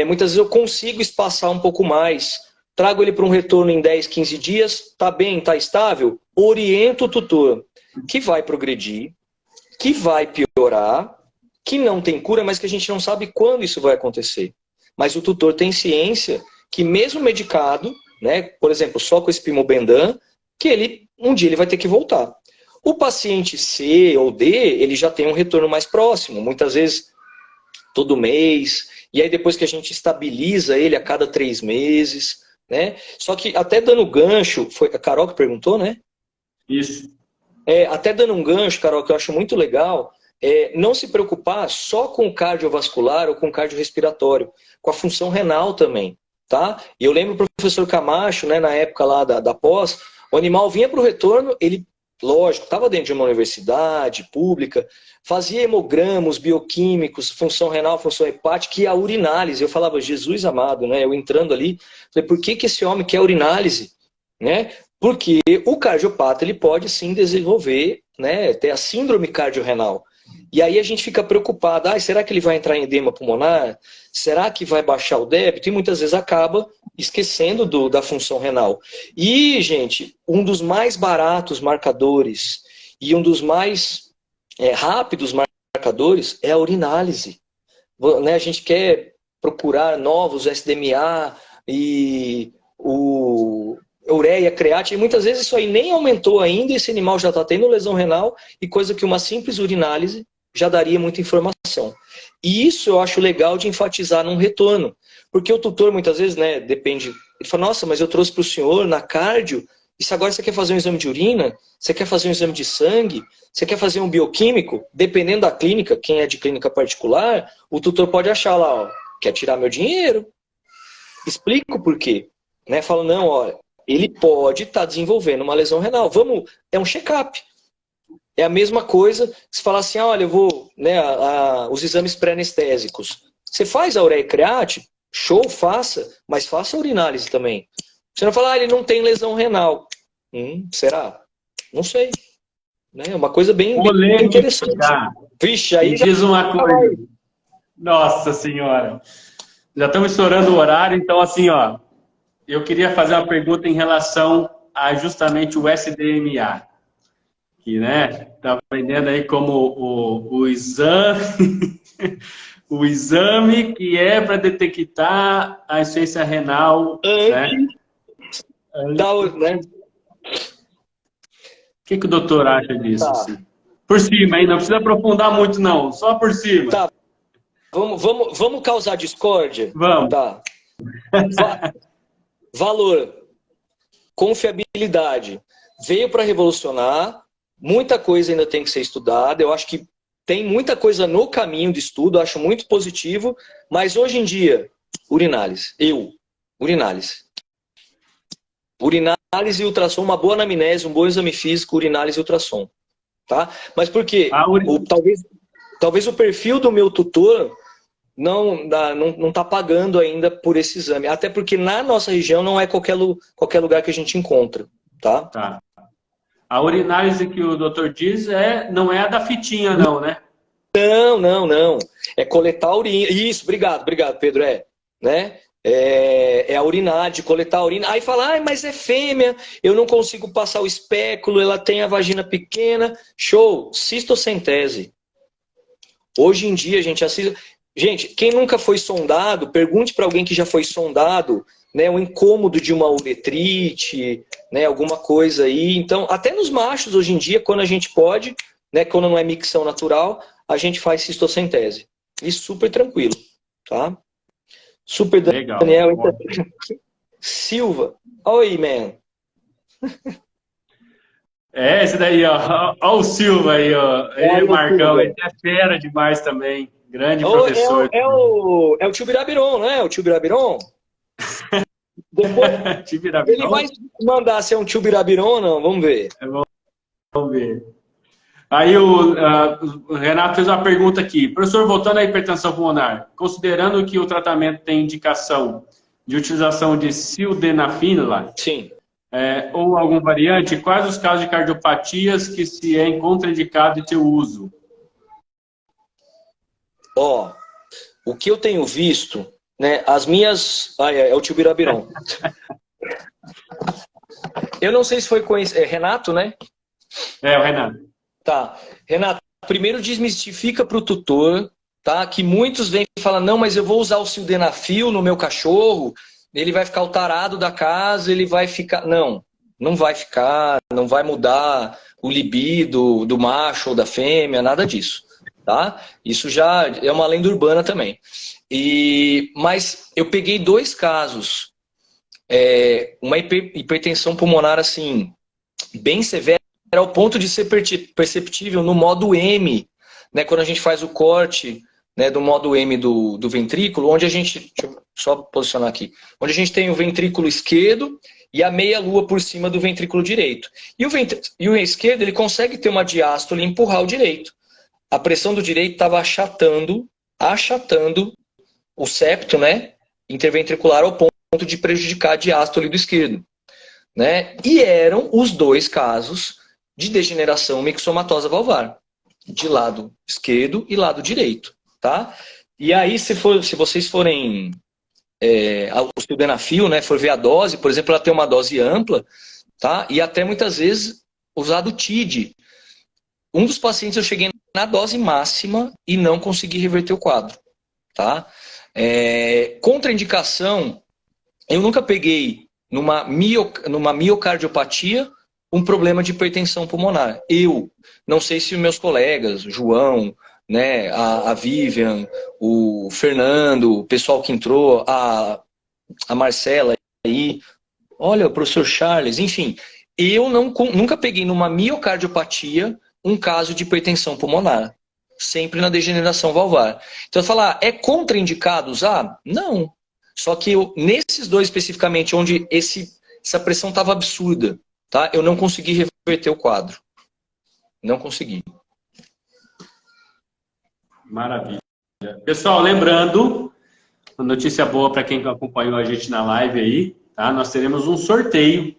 Speaker 2: Muitas vezes eu consigo espaçar um pouco mais. Trago ele para um retorno em 10, 15 dias. Está bem, está estável? Oriento o tutor, que vai progredir, que vai piorar, que não tem cura, mas que a gente não sabe quando isso vai acontecer. Mas o tutor tem ciência que mesmo medicado, né, por exemplo, só com esse Pimobendan, que um dia ele vai ter que voltar. O paciente C ou D, ele já tem um retorno mais próximo, muitas vezes todo mês, e aí depois que a gente estabiliza ele a cada 3 meses, né? Só que até dando gancho, foi a Carol que perguntou, né?
Speaker 1: Isso.
Speaker 2: Até dando um gancho, Carol, que eu acho muito legal, não se preocupar só com o cardiovascular ou com o cardiorrespiratório, com a função renal também. Tá? E eu lembro do professor Camacho, né, na época lá da pós, o animal vinha para o retorno, ele, lógico, estava dentro de uma universidade pública, fazia hemogramos bioquímicos, função renal, função hepática e a urinálise. Eu falava, Jesus amado, né? Eu entrando ali, falei, por que esse homem quer urinálise? Né? Porque o cardiopata ele pode sim desenvolver, né, ter a síndrome cardiorrenal. E aí a gente fica preocupado, será que ele vai entrar em edema pulmonar? Será que vai baixar o débito? E muitas vezes acaba esquecendo da função renal. E, gente, um dos mais baratos marcadores e um dos mais rápidos marcadores é a urinálise. Né, a gente quer procurar novos SDMA e o ureia, creatina, e muitas vezes isso aí nem aumentou ainda, esse animal já está tendo lesão renal, e coisa que uma simples urinálise já daria muita informação. E isso eu acho legal de enfatizar num retorno, porque o tutor muitas vezes, né, depende, ele fala, nossa, mas eu trouxe para o senhor na cardio, e se agora você quer fazer um exame de urina, você quer fazer um exame de sangue, você quer fazer um bioquímico, dependendo da clínica, quem é de clínica particular, o tutor pode achar lá, ó, quer tirar meu dinheiro. Explico por quê. Né? Falo, não, olha, ele pode estar desenvolvendo uma lesão renal. É um check-up. É a mesma coisa que você falar assim, olha, eu vou, né, os exames pré-anestésicos. Você faz a ureia create, show, faça, mas faça a urinálise também. Você não fala, ele não tem lesão renal. Será? Não sei. Né? É uma coisa bem interessante.
Speaker 1: Vixe, aí me diz uma coisa. Nossa Senhora. Já estamos estourando o horário, então assim, ó, eu queria fazer uma pergunta em relação a justamente o SDMA, que, né, tá vendendo aí como o exame, o exame que é para detectar a insuficiência renal, né?
Speaker 2: Né?
Speaker 1: O que o doutor acha disso? Tá. Assim? Por cima, hein? Não precisa aprofundar muito, não. Só por cima.
Speaker 2: Tá. Vamos causar discórdia?
Speaker 1: Vamos.
Speaker 2: Tá. Valor. Confiabilidade. Veio para revolucionar. Muita coisa ainda tem que ser estudada. Eu acho que tem muita coisa no caminho de estudo. Acho muito positivo. Mas hoje em dia, urinálise. Urinálise. Urinálise e ultrassom, uma boa anamnese, um bom exame físico, urinálise e ultrassom. Tá? Mas por quê? Talvez o perfil do meu tutor não está pagando ainda por esse exame. Até porque na nossa região não é qualquer lugar que a gente encontra. Tá?
Speaker 1: A urinálise que o doutor diz não é a da fitinha, não, né?
Speaker 2: Não. É coletar a urina. Isso, obrigado, Pedro. Né? É a urinade, coletar a urina. Aí fala, mas é fêmea, eu não consigo passar o espéculo, ela tem a vagina pequena. Show, cistocentese. Hoje em dia, gente, quem nunca foi sondado, pergunte para alguém que já foi sondado, né, o incômodo de uma uretrite, né, alguma coisa aí. Então, até nos machos, hoje em dia, quando a gente pode, né, quando não é micção natural, a gente faz cistocentese. E super tranquilo, tá? Super
Speaker 1: legal.
Speaker 2: Daniel. Silva. Oi, man.
Speaker 1: Esse daí, ó. Olha o Silva aí, ó. Ele, Marcão, ele é fera demais também. Grande professor.
Speaker 2: É o tio Birabiron, não é? O tio Birabiron? Depois, ele vai mandar se é um tio Birabiron ou não. Vamos ver.
Speaker 1: Vamos ver. Aí o Renato fez uma pergunta aqui. Professor, voltando à hipertensão pulmonar, considerando que o tratamento tem indicação de utilização de sildenafila,
Speaker 2: sim,
Speaker 1: ou algum variante, quais os casos de cardiopatias que se é contraindicado de seu uso?
Speaker 2: O que eu tenho visto, né, as minhas... é o tio Birabiron. Eu não sei se foi Renato, né?
Speaker 1: É, o Renato.
Speaker 2: Tá. Renato, primeiro desmistifica para o tutor, tá? Que muitos vêm e falam, não, mas eu vou usar o sildenafil no meu cachorro, ele vai ficar o tarado da casa, ele vai ficar... Não vai ficar, não vai mudar o libido do macho ou da fêmea, nada disso, tá? Isso já é uma lenda urbana também. Mas eu peguei 2 casos. Uma hipertensão pulmonar, assim, bem severa, ao ponto de ser perceptível no modo M, né, quando a gente faz o corte, né, do modo M do ventrículo, onde a gente, deixa eu só posicionar aqui, onde a gente tem o ventrículo esquerdo e a meia-lua por cima do ventrículo direito. E o esquerdo, ele consegue ter uma diástole e empurrar o direito. A pressão do direito estava achatando o septo, né, interventricular ao ponto de prejudicar a diástole do esquerdo. Né? E eram os 2 casos de degeneração mixomatosa valvar, de lado esquerdo e lado direito, tá? E aí, se vocês forem o sildenafil, né, for ver a dose, por exemplo, ela tem uma dose ampla, tá? E até muitas vezes usado TID. Um dos pacientes eu cheguei na dose máxima e não consegui reverter o quadro, tá? Contraindicação, eu nunca peguei numa miocardiopatia um problema de hipertensão pulmonar. Eu não sei se os meus colegas, o João, né, a Vivian, o Fernando, o pessoal que entrou, a Marcela aí, olha, o professor Charles, enfim, eu nunca peguei numa miocardiopatia um caso de hipertensão pulmonar. Sempre na degeneração valvar. Então, falar, é contraindicado usar? Não. Só que nesses 2 especificamente, onde essa pressão estava absurda, tá? Eu não consegui reverter o quadro. Não consegui.
Speaker 1: Maravilha. Pessoal, lembrando, uma notícia boa para quem acompanhou a gente na live aí, tá? Nós teremos um sorteio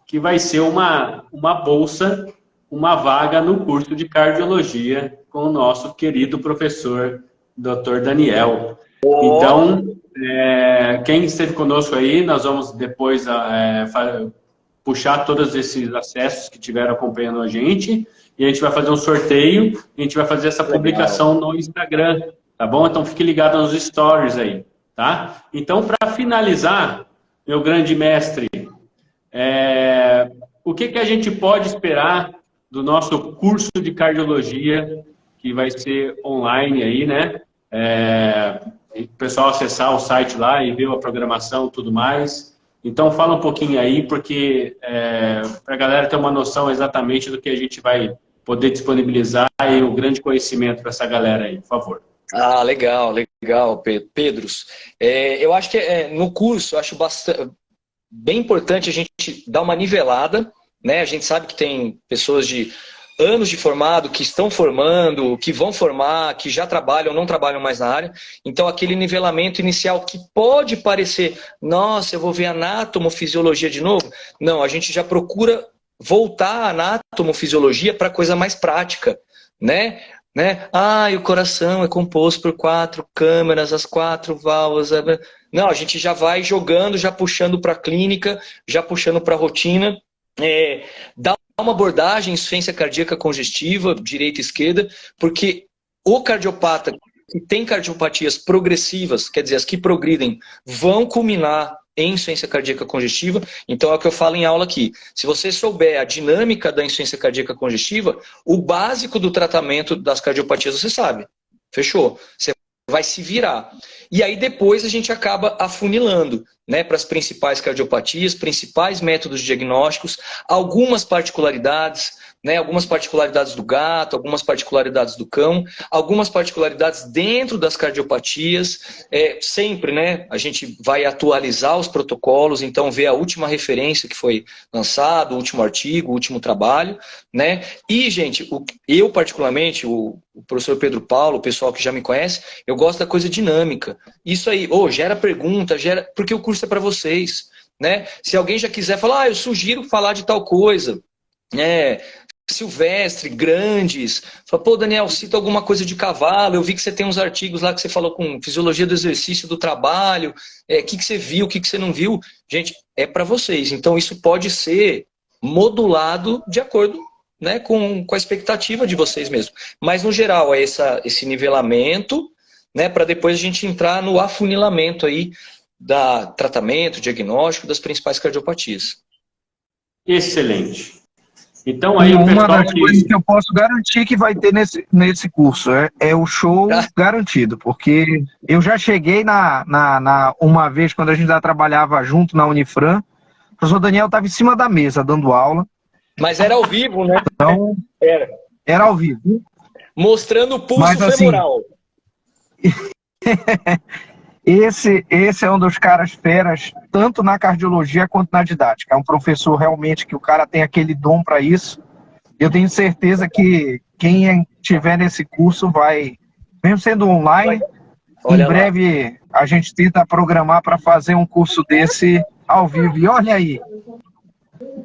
Speaker 1: que vai ser uma bolsa, uma vaga no curso de cardiologia com o nosso querido professor, Dr. Daniel. Então, quem esteve conosco aí, nós vamos depois puxar todos esses acessos que tiveram acompanhando a gente, e a gente vai fazer um sorteio, e a gente vai fazer essa publicação no Instagram, tá bom? Então fique ligado nos stories aí, tá? Então, para finalizar, meu grande mestre, o que a gente pode esperar do nosso curso de cardiologia, que vai ser online aí, né? O pessoal acessar o site lá e ver a programação e tudo mais. Então, fala um pouquinho aí, porque para a galera ter uma noção exatamente do que a gente vai poder disponibilizar e o grande conhecimento para essa galera aí, por favor.
Speaker 2: Ah, legal, Pedros. Eu acho que no curso, eu acho bem importante a gente dar uma nivelada, né? A gente sabe que tem pessoas de anos de formado, que estão formando, que vão formar, que já trabalham, não trabalham mais na área. Então, aquele nivelamento inicial que pode parecer, nossa, eu vou ver anatomofisiologia de novo. Não, a gente já procura voltar a anatomofisiologia para coisa mais prática, né? O coração é composto por 4 câmeras, as 4 válvulas. Não, a gente já vai jogando, já puxando para a clínica, já puxando para a rotina. Dá uma abordagem em insuficiência cardíaca congestiva, direita e esquerda, porque o cardiopata que tem cardiopatias progressivas, quer dizer, as que progridem, vão culminar em insuficiência cardíaca congestiva. Então é o que eu falo em aula aqui. Se você souber a dinâmica da insuficiência cardíaca congestiva, o básico do tratamento das cardiopatias você sabe. Fechou. Você vai se virar. E aí depois a gente acaba afunilando, né, para as principais cardiopatias, principais métodos diagnósticos, algumas particularidades, né, algumas particularidades do gato, algumas particularidades do cão, algumas particularidades dentro das cardiopatias. Sempre, né, a gente vai atualizar os protocolos, então ver a última referência que foi lançada, o último artigo, o último trabalho, né? E, gente, eu particularmente, o professor Pedro Paulo, o pessoal que já me conhece, eu gosto da coisa dinâmica. Isso aí, gera pergunta, porque o curso é para vocês, né? Se alguém já quiser falar, eu sugiro falar de tal coisa, Silvestre, Grandes, fala, pô, Daniel, cita alguma coisa de cavalo, eu vi que você tem uns artigos lá que você falou com fisiologia do exercício, do trabalho, que você viu, o que você não viu. Gente, é para vocês, então isso pode ser modulado de acordo, né, com a expectativa de vocês mesmos. Mas, no geral, é esse nivelamento, né, para depois a gente entrar no afunilamento aí da tratamento, diagnóstico das principais cardiopatias.
Speaker 1: Excelente. Então aí o
Speaker 3: uma
Speaker 1: pessoal
Speaker 3: das coisas que eu posso garantir que vai ter nesse curso é o show garantido, porque eu já cheguei uma vez, quando a gente já trabalhava junto na Unifran, o professor Daniel estava em cima da mesa dando aula.
Speaker 2: Mas era ao vivo, né?
Speaker 3: Então, era ao vivo.
Speaker 2: Mostrando o pulso femoral.
Speaker 3: Esse é um dos caras feras, tanto na cardiologia quanto na didática. É um professor realmente que o cara tem aquele dom para isso. Eu tenho certeza que quem estiver nesse curso vai, mesmo sendo online, em breve a gente tenta programar para fazer um curso desse ao vivo. E olha aí.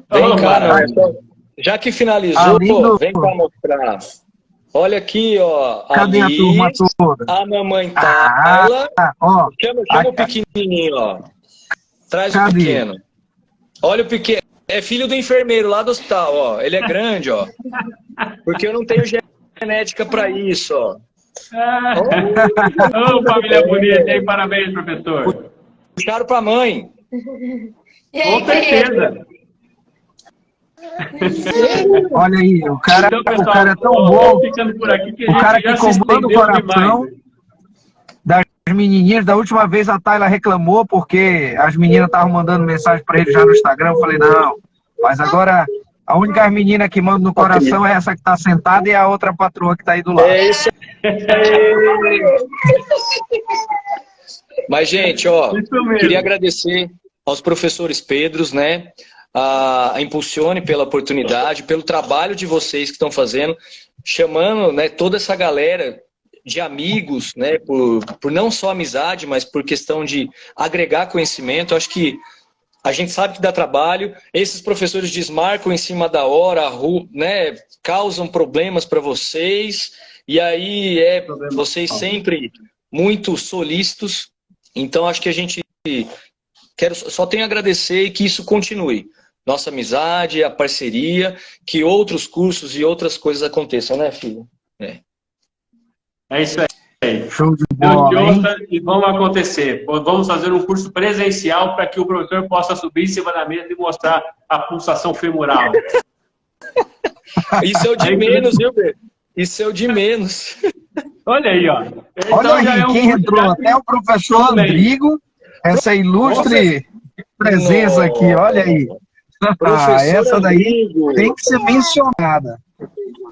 Speaker 2: Vem cá, já que finalizou, vem cá mostrar. Olha aqui, ó.
Speaker 3: Cadê a turma toda?
Speaker 2: A mamãe Tayla. Chama o pequenininho, ó. Traz o pequeno. Olha o pequeno. É filho do enfermeiro lá do hospital, ó. Ele é grande, ó. Porque eu não tenho genética para isso, ó.
Speaker 1: Família bonita, hein? Parabéns, professor.
Speaker 2: Puxaram pra mãe.
Speaker 1: Com certeza.
Speaker 3: Olha aí, o cara,
Speaker 1: então, pessoal,
Speaker 3: o cara é tão bom.
Speaker 1: Ficando por aqui que
Speaker 3: o cara que comanda o coração das menininhas. Da última vez a Tayla reclamou porque as meninas estavam mandando mensagem para ele já no Instagram. Eu falei, não, mas agora a única menina que manda no coração é essa que está sentada e a outra patroa que está aí do lado.
Speaker 2: É isso aí. Mas, gente, ó, queria agradecer aos professores Pedros, né? a Impulsione pela oportunidade, pelo trabalho de vocês que estão fazendo, chamando, né, toda essa galera de amigos, né, por não só amizade, mas por questão de agregar conhecimento. Acho que a gente sabe que dá trabalho, esses professores desmarcam em cima da hora, né, causam problemas para vocês, e aí vocês sempre muito solícitos. Então acho que a gente só tenho a agradecer e que isso continue. Nossa amizade, a parceria, que outros cursos e outras coisas aconteçam, né, filho?
Speaker 1: É isso aí.
Speaker 3: Show de bola,
Speaker 1: e vamos acontecer. Vamos fazer um curso presencial para que o professor possa subir em cima da mesa e mostrar a pulsação femoral.
Speaker 2: Isso é o de menos, viu, Pedro? Isso é o de menos.
Speaker 1: Olha aí, ó. Então,
Speaker 3: olha aí, quem entrou? Até o professor Andrigo, essa ilustre presença aqui, olha aí. Essa daí
Speaker 2: Andrigo
Speaker 3: tem que ser mencionada.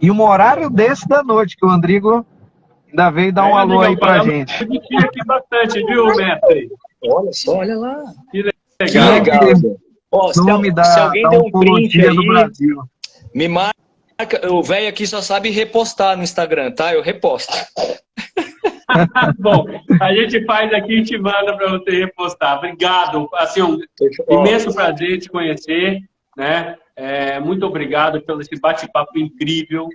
Speaker 3: E um horário desse da noite, que o Andrigo ainda veio dar um alô aí pra gente.
Speaker 1: Eu aqui bastante, viu, mestre?
Speaker 2: Olha só, olha lá.
Speaker 1: Que
Speaker 2: Que
Speaker 1: legal.
Speaker 2: legal. Ó, se alguém der um print aí,
Speaker 3: do Brasil.
Speaker 2: me marca. O velho aqui só sabe repostar no Instagram, tá? Eu reposto.
Speaker 1: Bom, a gente faz aqui e te manda para você repostar. Obrigado. Assim, um imenso prazer te conhecer, né? Muito obrigado pelo esse bate-papo incrível,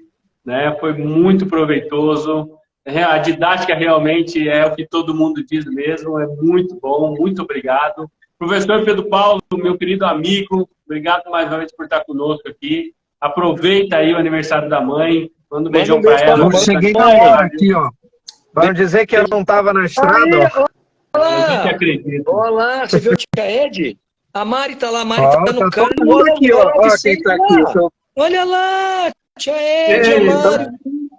Speaker 1: né? Foi muito proveitoso. A didática realmente é o que todo mundo diz mesmo. É muito bom. Muito obrigado. Professor Pedro Paulo, meu querido amigo, obrigado mais uma vez por estar conosco aqui. Aproveita aí o aniversário da mãe. Manda um beijão para ela.
Speaker 3: Eu cheguei na hora aqui, ó. Vamos dizer que eu não estava na estrada, ó.
Speaker 1: A gente acredita.
Speaker 2: Olá, você viu o tia Ed? A Mari tá lá, a Mari tá no carro.
Speaker 3: Todo mundo aqui, ó. Ó, quem tá aqui.
Speaker 2: Olha lá, tia Ed, a Mari.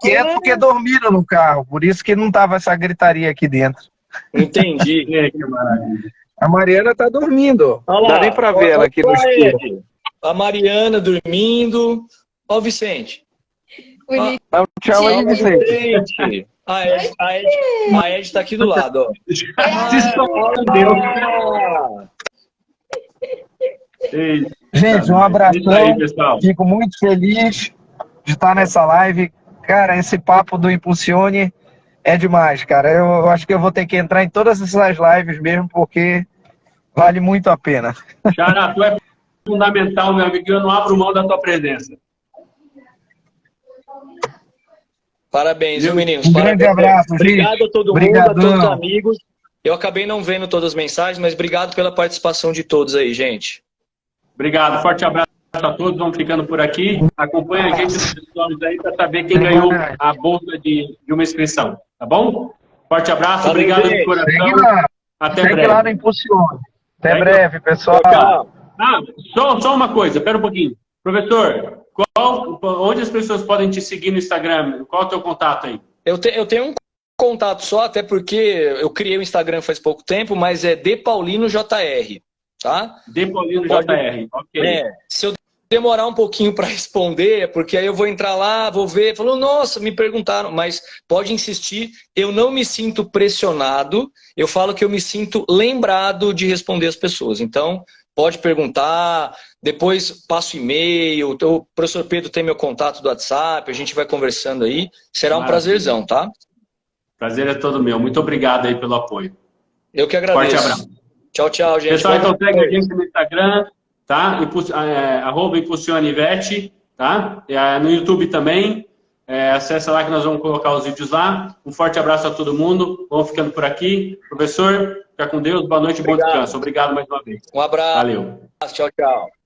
Speaker 3: Que é porque dormiram no carro, por isso que não tava essa gritaria aqui dentro.
Speaker 2: Entendi.
Speaker 1: Que maravilha.
Speaker 3: A Mariana tá dormindo.
Speaker 2: Olha
Speaker 3: Não
Speaker 2: lá,
Speaker 3: dá nem pra ver ela aqui no estúdio.
Speaker 2: A Mariana dormindo. Ó o Vicente.
Speaker 3: Dá um tchau aí, Vicente.
Speaker 2: A Ed tá aqui do lado, ó.
Speaker 3: Gente, um abração.
Speaker 1: Aí, pessoal.
Speaker 3: Fico muito feliz de estar nessa live. Cara, esse papo do Impulsione é demais, cara. Eu acho que eu vou ter que entrar em todas essas lives mesmo, porque vale muito a pena.
Speaker 1: Xará, tu é fundamental, meu amigo. Eu não abro mão da tua presença.
Speaker 2: Parabéns, viu, meninos?
Speaker 3: Um
Speaker 2: Parabéns.
Speaker 3: grande abraço,
Speaker 2: obrigado
Speaker 3: gente.
Speaker 2: a todo mundo, a todos os amigos. Eu acabei não vendo todas as mensagens, mas obrigado pela participação de todos aí, gente.
Speaker 1: Obrigado. Forte abraço a todos. Vamos ficando por aqui. Acompanha a gente nos stories aí para saber quem ganhou a bolsa de uma inscrição. Tá bom? Forte abraço. Obrigado de coração. Até breve.
Speaker 3: Segue lá no Impulsione. Até breve, pessoal.
Speaker 1: Só uma coisa. Espera um pouquinho. Professor, onde as pessoas podem te seguir no Instagram? Qual é o teu contato aí?
Speaker 2: Eu tenho um contato só, até porque eu criei o Instagram faz pouco tempo, mas é DPaulinoJR, tá?
Speaker 1: DPaulinoJR, ok.
Speaker 2: Se eu demorar um pouquinho para responder, porque aí eu vou entrar lá, vou ver, falou, nossa, me perguntaram, mas pode insistir, eu não me sinto pressionado, eu falo que eu me sinto lembrado de responder as pessoas, então pode perguntar, depois passo e-mail, o professor Pedro tem meu contato do WhatsApp, a gente vai conversando aí, será um prazerzão, tá?
Speaker 1: Prazer é todo meu, muito obrigado aí pelo apoio.
Speaker 2: Eu que agradeço.
Speaker 1: Forte abraço.
Speaker 2: Tchau, tchau, gente.
Speaker 1: Pessoal, então segue a gente no Instagram, tá? @ImpulsioneVet, tá? No YouTube também. Acessa lá que nós vamos colocar os vídeos lá. Um forte abraço a todo mundo. Vamos ficando por aqui. Professor, fica com Deus. Boa noite e bom descanso. Obrigado mais uma vez.
Speaker 2: Um abraço.
Speaker 1: Valeu.
Speaker 2: Tchau, tchau.